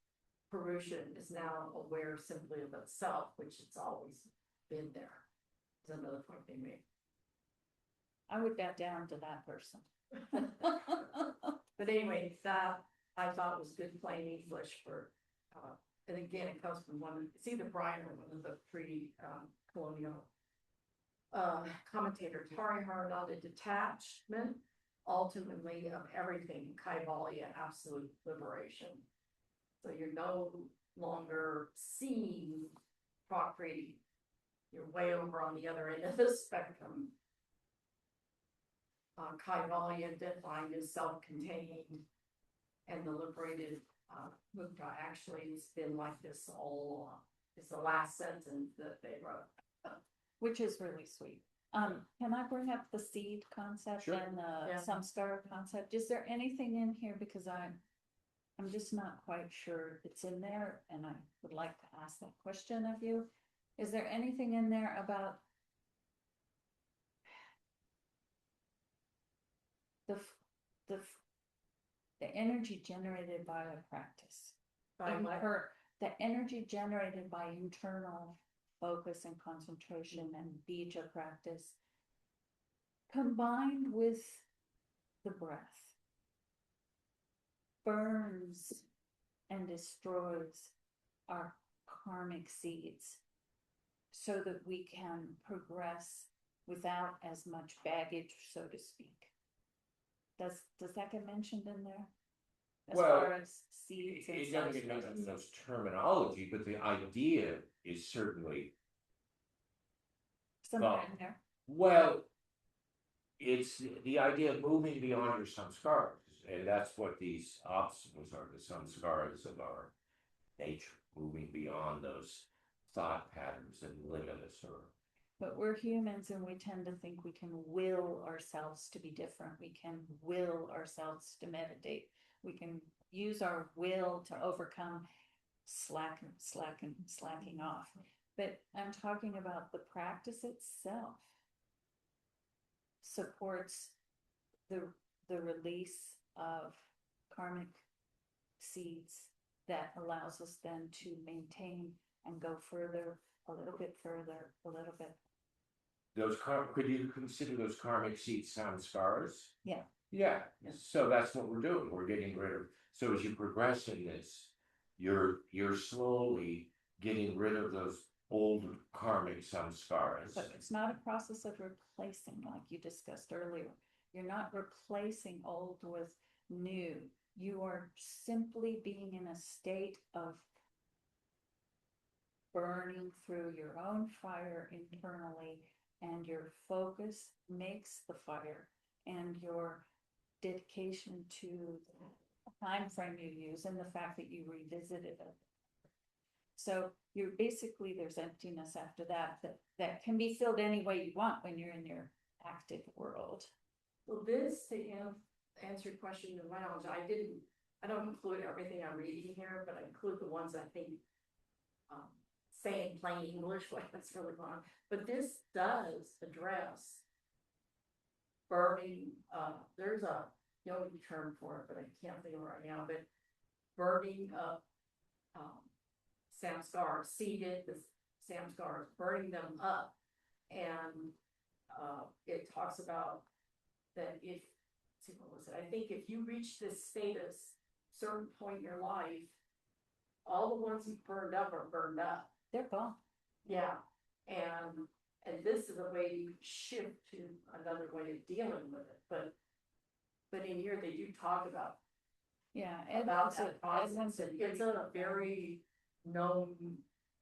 Purushan is now aware simply of itself, which it's always been there. Is another point they made. I would bow down to that person. But anyway, that I thought was good plain English for, and again, it comes from one, it's either Brian or one of the pre-colonial commentator, Tari Harnal, the detachment ultimately of everything, Kaivalya, absolute liberation. So you're no longer seeing Prakriti. You're way over on the other end of the spectrum. Kaivalya defined as self-contained, and the liberated mukta actually has been like this all along. It's the last sentence that they wrote. Which is really sweet. Can I bring up the seed concept Sure. and the Yeah. samskara concept? Is there anything in here, because I'm just not quite sure it's in there, and I would like to ask that question of you. Is there anything in there about the energy generated by a practice? The energy generated by internal focus and concentration and bija practice, combined with the breath, burns and destroys our karmic seeds so that we can progress without as much baggage, so to speak. Does that get mentioned in there? As Well, far as seeds and It doesn't get substances? into those terminology, but the idea is certainly, Somewhere well, in there. well, it's the idea of moving beyond your samskaras, and that's what these obstacles are, the samskaras of our nature, moving beyond those thought patterns and limit us or. But we're humans and we tend to think we can will ourselves to be different. We can will ourselves to meditate. We can use our will to overcome slacking off. But I'm talking about the practice itself supports the release of karmic seeds that allows us then to maintain and go further, a little bit further, a little bit. Could you consider those karmic seeds samskaras? Yeah. Yeah, so that's what we're doing. We're getting rid of, so as you progress in this, you're slowly getting rid of those old karmic samskaras. But it's not a process of replacing, like you discussed earlier. You're not replacing old with new. You are simply being in a state of burning through your own fire internally, and your focus makes the fire, and your dedication to the time frame you use and the fact that you revisited it. So you're basically, there's emptiness after that, that can be filled any way you want when you're in your active world. Well, this, to answer your question in my knowledge, I don't include everything I'm reading here, but I include the ones I think say in plain English what that's really wrong. But this does address burning, there's a yoga term for it, but I can't think of it right now, but burning up samskars, seeded the samskars, burning them up. And it talks about that if, what was it? I think if you reach this status, certain point in your life, all the ones you burned up are burned up. They're gone. Yeah, and this is a way to shift to another way of dealing with it, but in here they do talk about that process. It's a very known,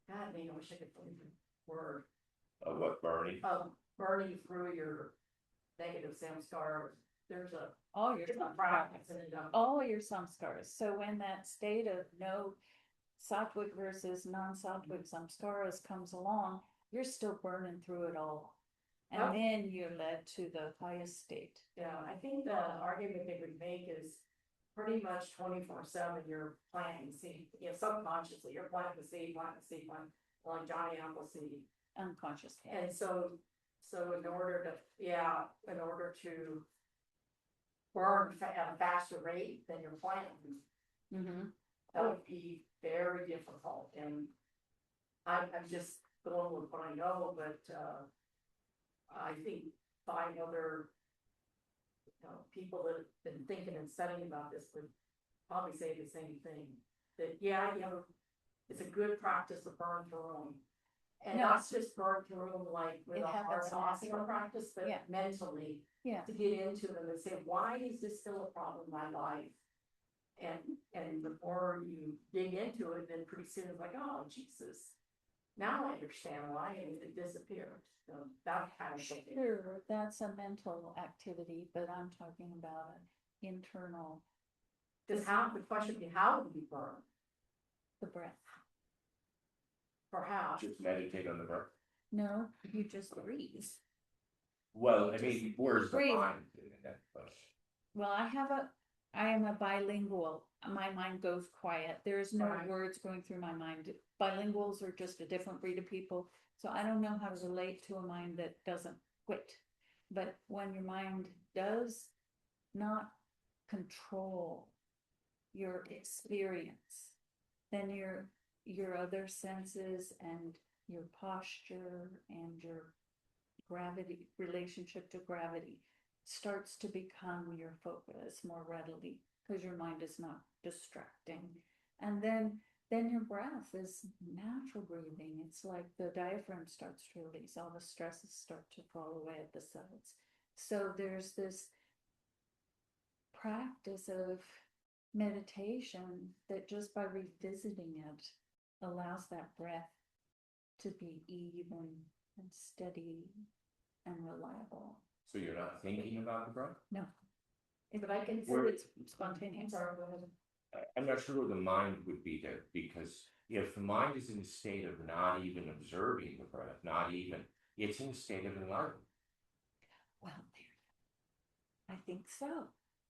God, man, I wish I could find the word. Of what, burning? Burning through your negative samskars. There's a all your different practice in it. all your samskaras. So when that state of no sattvic versus non-sattvic samskaras comes along, you're still burning through it all. And Yep. then you're led to the highest state. Yeah, I think the argument they would make is pretty much 24/7 you're planting seed, subconsciously, you're planting the seed, like Johnny Appleseed. Unconsciously. And so in order to burn at a faster rate than you're planting, Mm-hmm. that would be very difficult. And I'm just going with what I know, but I think find other people that have been thinking and studying about this would probably say the same thing. That it's a good practice to burn through them. And No. not just burn through them like with It a hard happens asana naturally. practice, but Yeah. mentally Yeah. to get into them and say, why is this still a problem in my life? And the more you dig into it, then pretty soon it's like, oh Jesus, now I understand why, and it disappeared. So that kind of thing. Sure, that's a mental activity, but I'm talking about an internal, Because the question would be, how do we burn? the breath. Perhaps. Just meditate on the burn. No, you just breathe. Well, I mean, where's the Breathe. mind in that question? Well, I am a bilingual. My mind goes quiet. There's no Right. words going through my mind. Bilinguals are just a different breed of people. So I don't know how to relate to a mind that doesn't quit. But when your mind does not control your experience, then your other senses and your posture and your gravity, relationship to gravity starts to become your focus more readily, because your mind is not distracting. And then your breath is natural breathing. It's like the diaphragm starts to release, all the stresses start to fall away at the sides. So there's this practice of meditation that just by revisiting it allows that breath to be even and steady and reliable. So you're not thinking about the breath? No. But I can Where- It's spontaneous. Sorry, go ahead. I'm not sure where the mind would be there, because if the mind is in a state of not even observing the breath, it's in a state of enlightenment. Well, I think so.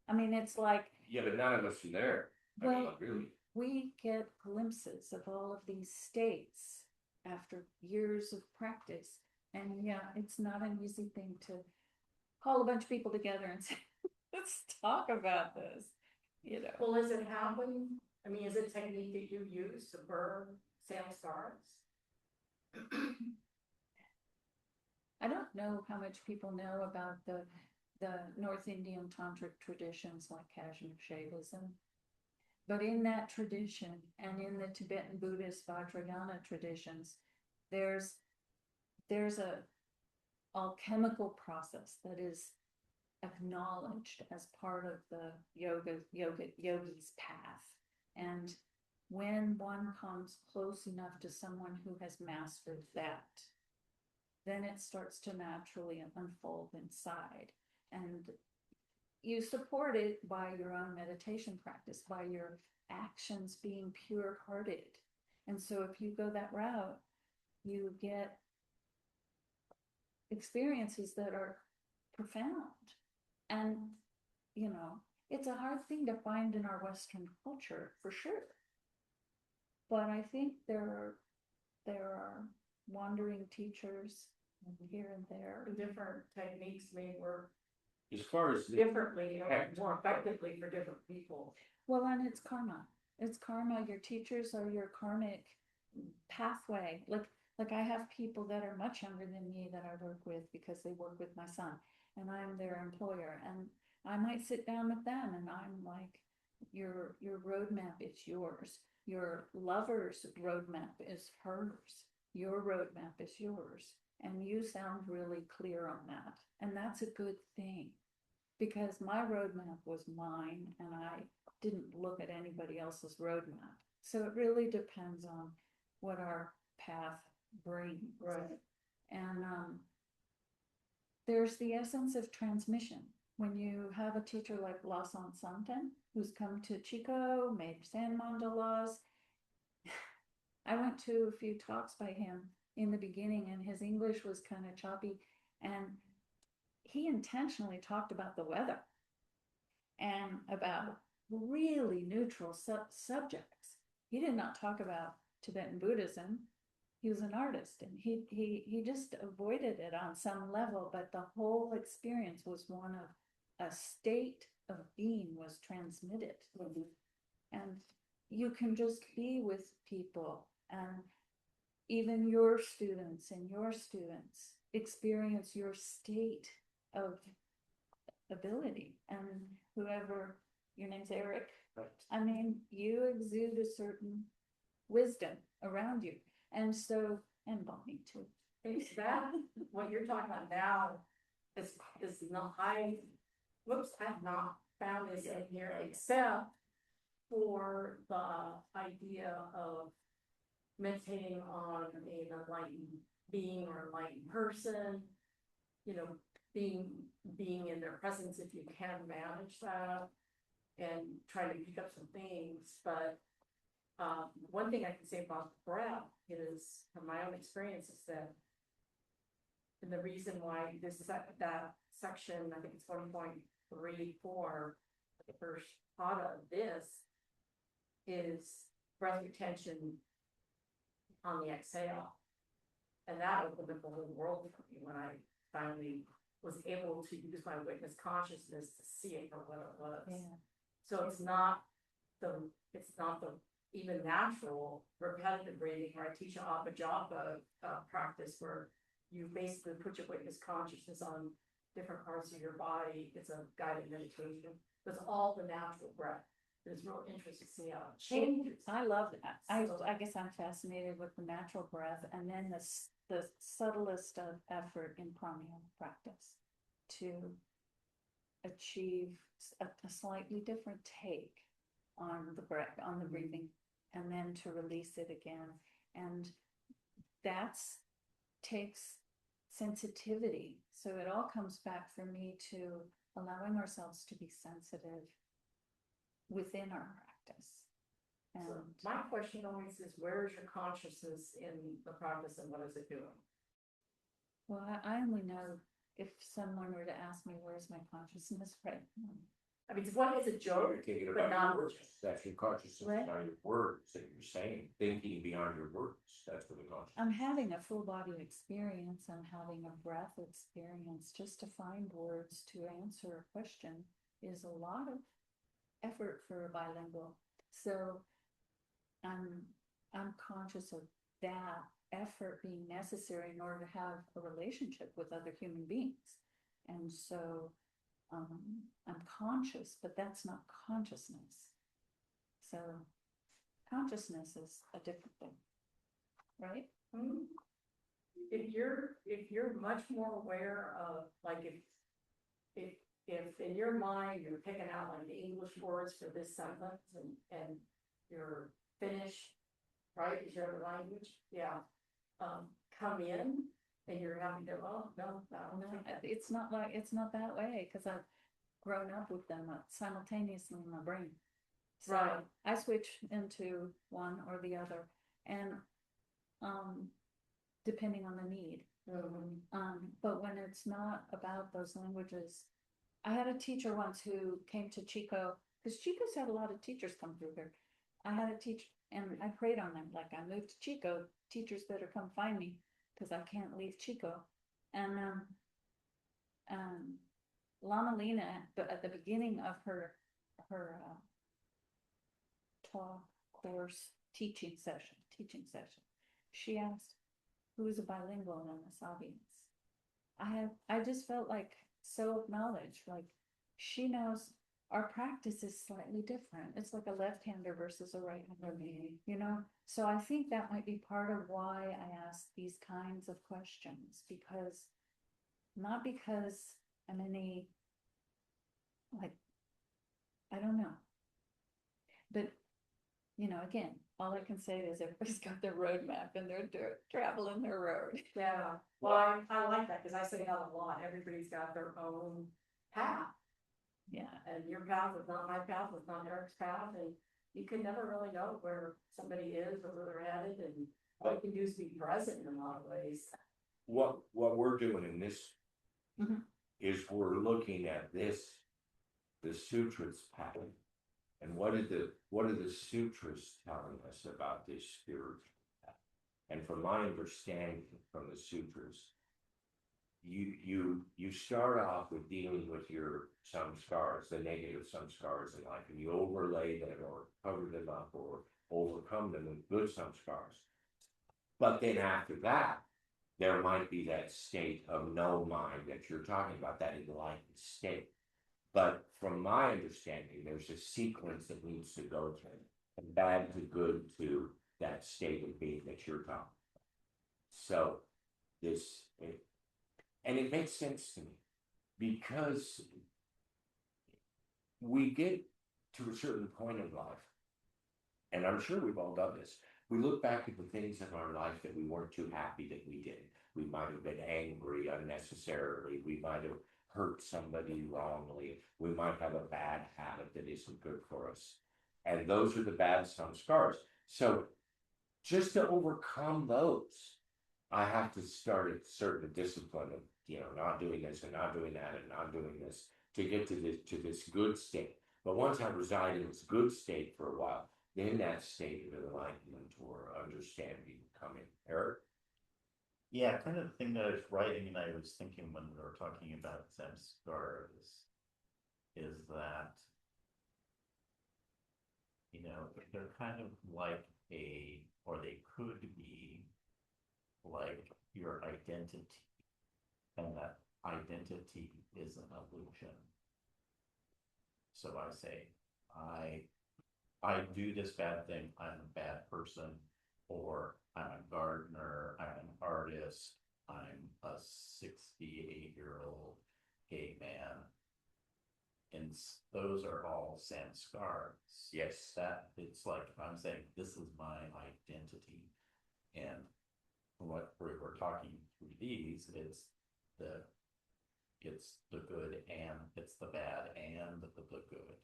I mean, it's like Yeah, but none of us are there. I mean, Well- really. we get glimpses of all of these states after years of practice. And yeah, it's not an easy thing to call a bunch of people together and say, let's talk about this, Well, does it happen? I mean, is it a technique that you use to burn samskars? I don't know how much people know about the North Indian tantric traditions like Kashmir Shaivism. But in that tradition and in the Tibetan Buddhist Vajrayana traditions, there's a alchemical process that is acknowledged as part of the yogi's path. And when one comes close enough to someone who has mastered that, then it starts to naturally unfold inside. And you support it by your own meditation practice, by your actions being pure-hearted. And so if you go that route, you get experiences that are profound. And, you know, it's a hard thing to find in our Western culture, for sure. But I think there are wandering teachers here and there. Different techniques may work As far as the differently or more effectively for different people. Well, and it's karma. It's karma. Your teachers are your karmic pathway. Like I have people that are much younger than me that I work with because they work with my son, and I'm their employer. And I might sit down with them, and I'm like, your roadmap is yours. Your lover's roadmap is hers. Your roadmap is yours. And you sound really clear on that. And that's a good thing, because my roadmap was mine and I didn't look at anybody else's roadmap. So it really depends on what our path brings. Right. And there's the essence of transmission. When you have a teacher like Lawson Santen, who's come to Chico, made sand mandalas. I went to a few talks by him in the beginning, and his English was kind of choppy. And he intentionally talked about the weather and about really neutral subjects. He did not talk about Tibetan Buddhism. He was an artist, and he just avoided it on some level, but the whole experience was one of a state of being was transmitted. And you can just be with people, and even your students experience your state of ability. And whoever, your name's Eric, Right. I mean, you exude a certain wisdom around you. And so, and Bonnie too. It's that, what you're talking about now is not, I have not found this in here except for the idea of meditating on an enlightened being or enlightened person, you know, being in their presence if you can manage that, and try to pick up some things. But one thing I can say about the breath is, from my own experience, is that, and the reason why that section, I think it's 1.34, the first part of this is breath retention on the exhale. And that opened up the whole world for me when I finally was able to use my witness consciousness to see it for what it was. Yeah. So it's not the even natural repetitive breathing where I teach an Abhijapa practice where you basically put your witness consciousness on different parts of your body. It's a guided meditation. It's all the natural breath. It's real interesting to see how it changes. I love that. I So- guess I'm fascinated with the natural breath, and then the subtlest of effort in pranayama practice to achieve a slightly different take on the breath, on the breathing, and then to release it again. And that's takes sensitivity. So it all comes back for me to allowing ourselves to be sensitive within our practice. So And my question always is, where is your consciousness in the practice and what is it doing? well, I only know if someone were to ask me, where's my consciousness right now? I mean, what is a joke? You're thinking but about not- your words. That's your consciousness, Right. not your words that you're saying, thinking beyond your words. That's what the consciousness. I'm having a full body experience. I'm having a breath experience. Just to find words to answer a question is a lot of effort for a bilingual. So I'm conscious of that effort being necessary in order to have a relationship with other human beings. And so I'm conscious, but that's not consciousness. So consciousness is a different thing, right? Hmm. If you're much more aware of, like, if if in your mind, you're picking out like the English words for this sentence and your Finnish, right, is your other language, yeah. Come in and you're having to, oh, no, I don't No, think that. it's not that way, cause I've grown up with them simultaneously in my brain. So Right. I switch into one or the other, and, depending on the need. But when it's not about those languages, I had a teacher once who came to Chico, because Chico's had a lot of teachers come through here. I had a teacher, and I prayed on them, like, I moved to Chico, teachers better come find me, because I can't leave Chico. And Lama Lena, but at the beginning of her talk course teaching session, she asked, who is a bilingual in this audience? I just felt like so acknowledged, like she knows our practice is slightly different. It's like a left-hander versus a right-hander, you know? So I think that might be part of why I ask these kinds of questions, because not because I'm any, like, I don't know. But, you know, again, all I can say is everybody's got their roadmap and they're traveling their road. Yeah, well, I like that, because I say that a lot, everybody's got their own path. Yeah. And your path is not my path, it's not Eric's path, and you can never really know where somebody is or where they're headed, and all you can do is be present in a lot of ways. What we're doing in this Mhm. is we're looking at this, the sutras pattern. And what are the sutras telling us about this spiritual path? And from my understanding from the sutras, you start off with dealing with your samskaras, the negative samskaras in life, and you overlay them or cover them up or overcome them with good samskaras. But then after that, there might be that state of no mind that you're talking about, that enlightened state. But from my understanding, there's a sequence that needs to go through, from bad to good to that state of being that you're talking about. So and it makes sense to me, because we get to a certain point in life, and I'm sure we've all done this. We look back at the things in our life that we weren't too happy that we did. We might have been angry unnecessarily. We might have hurt somebody wrongly. We might have a bad habit that isn't good for us. And those are the bad scars. So just to overcome those, I have to start a certain discipline of, not doing this and not doing that and not doing this to get to this good state. But once I reside in this good state for a while, then that state of enlightenment or understanding come in. Eric? Yeah, kind of the thing that I was writing and I was thinking when we were talking about samskara is that, they're kind of like or they could be like your identity, and that identity is an illusion. So I say, I do this bad thing, I'm a bad person, or I'm a gardener, I'm an artist, I'm a 68-year-old gay man. And those are all samskars. Yes. That it's like I'm saying this is my identity. And what we're talking through these, it's the good and it's the bad and the good.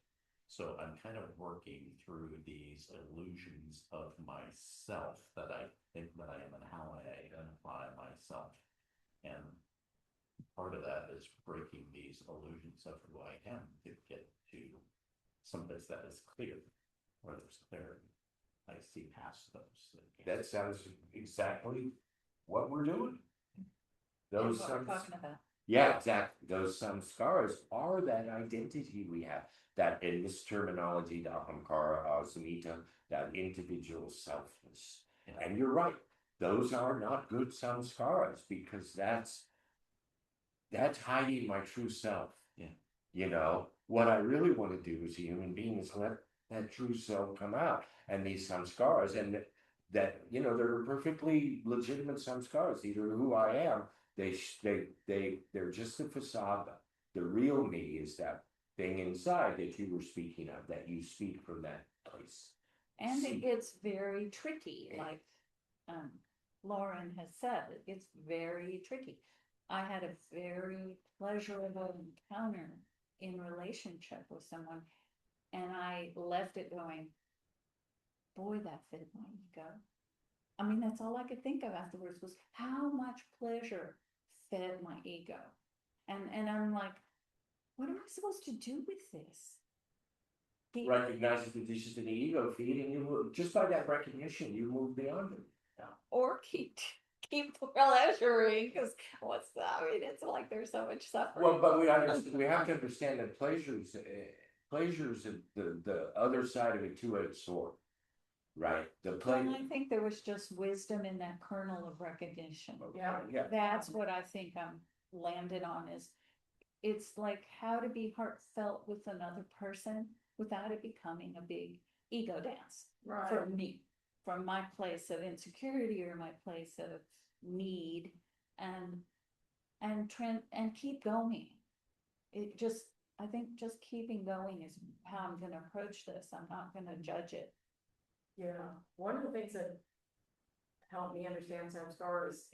So I'm kind of working through these illusions of myself that I think that I am and how I identify myself. And part of that is breaking these illusions of who I am to get to someplace that is clear, where there's clarity. I see past those. That sounds exactly what we're doing. That's Those what we're talking about. Yeah, exactly. Those samskaras are that identity we have. That in this terminology, the ahamkara, asmita, that individual selfness. And you're right. Those are not good samskaras, because that's hiding my true self. Yeah. What I really want to do as a human being is let that true self come out. And these samskaras, and that they're perfectly legitimate samskaras. These are who I am. They're just a facade. the real me is that thing inside that you were speaking of, that you speak from that place. And See. it gets very tricky, like, Lauren has said, it gets very tricky. I had a very pleasurable encounter in relationship with someone, and I left it going, boy, that fed my ego. I mean, that's all I could think of afterwards was how much pleasure fed my ego. And I'm like, what am I supposed to do with this? Recognizes that this is an ego feed, and you move, just by that recognition, you move beyond it. Or keep pleasuring, because what's that? I mean, it's like there's so much suffering. Well, but we have to understand that pleasures the other side of a two-edged sword, right? The Well, pleasure. I think there was just wisdom in that kernel of recognition. Yeah. That's what I think I'm landed on is, it's like how to be heartfelt with another person without it becoming a big ego dance for me, from my place of insecurity or my place of need, and keep going. It just, I think just keeping going is how I'm gonna approach this. I'm not gonna judge it. Yeah, one of the things that helped me understand samskara is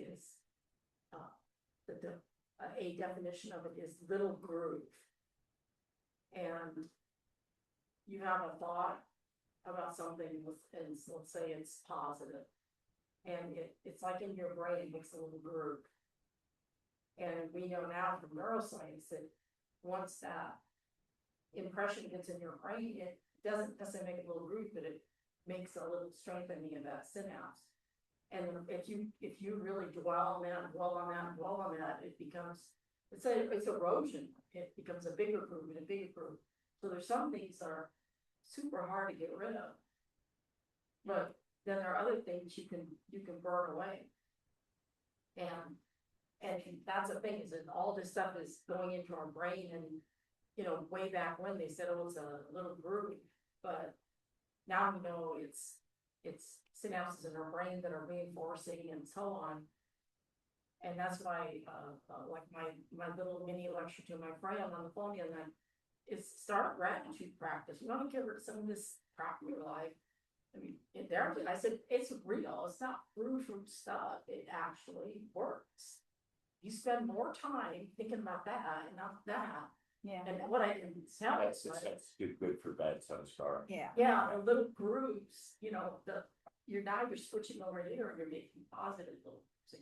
a definition of it is little groove. And you have a thought about something and let's say it's positive. And it's like in your brain, it makes a little groove. And we know now from neuroscience that once that impression gets in your brain, it doesn't necessarily make a little groove, but it makes a little strengthening of that synapse. And if you really dwell on that, it becomes, it's erosion. It becomes a bigger groove and a bigger groove. So there's some things that are super hard to get rid of. But then there are other things you can burn away. And that's the thing, is that all this stuff is going into our brain, and way back when they said it was a little groove, but now we know it's synapses in our brain that are reinforcing and so on. And that's why, like my little mini lecture to my friend on the phone the other night is start a gratitude practice. You want to get rid of some of this crap in your life. I mean, I said, it's real. It's not frou-frou stuff. It actually works. You spend more time thinking about that and not that. Yeah. And what I didn't tell That's good for bad samskara. Yeah. yeah, the little grooves, you're switching over here and you're making positive little, so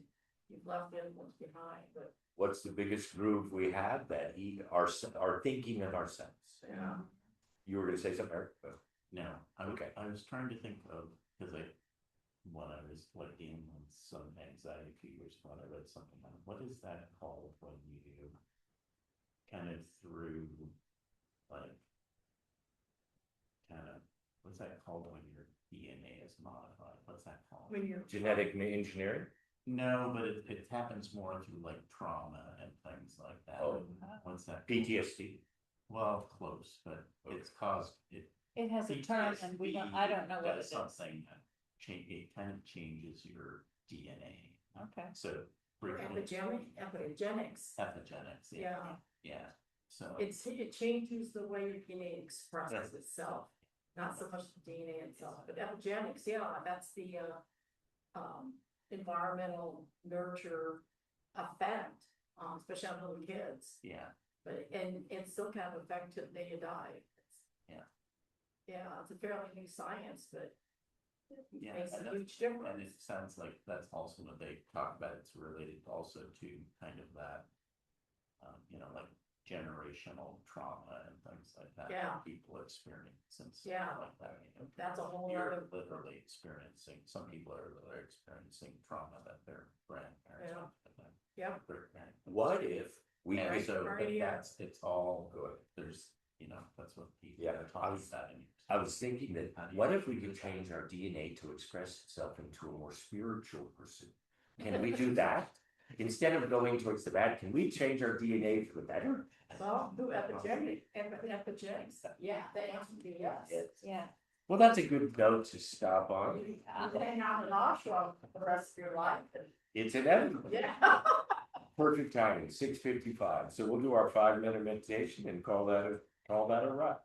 you've left the other ones behind, but What's the biggest groove we have? That our thinking of ourselves. yeah. You were going to say something, Eric? No, Okay. I was trying to think of, because when I was like dealing with some anxiety a few years ago, I read something on what is that called when you kind of through like what's that called when your DNA is modified? What's that called? When you're Genetic engineering? No, but it happens more through like trauma and things like that. Oh. What's that? PTSD. Well, close, but it's caused it. It has a term and I don't know what it does is. something that it kind of changes your DNA. Okay. So briefly, epigenetics. epigenetics. Yeah. Yeah. So It changes the way your DNA expresses itself, not so much the DNA itself, but epigenetics, yeah, that's the environmental nurture effect, especially on little kids. yeah. But and it still can have effect till the day you die. Yeah, it's a fairly new science, but it Yeah, makes a and huge And difference. it sounds like that's also what they talk about. It's related also to kind of that, like generational trauma and things like that. Yeah. That people experience and stuff Yeah. like that. That's a whole You're other. literally experiencing. Some people are experiencing trauma that their grandparents. Yeah. Like that. Yeah. Their grandparents. What if we And could, so Right, yeah. it's all good. There's, that's what people Yeah, are talking about. I was thinking that, what if we could change our DNA to express itself into a more spiritual person? Can we do that? Instead of going towards the bad, can we change our DNA for the better? Well, do epigenetics, yeah, the answer would be yes. Yeah. Well, that's a good note to stop on. You hang out in an ashram for the rest of your life. It's inevitable. Yeah. perfect timing, 6:55. So we'll do our 5-minute meditation and call that a wrap.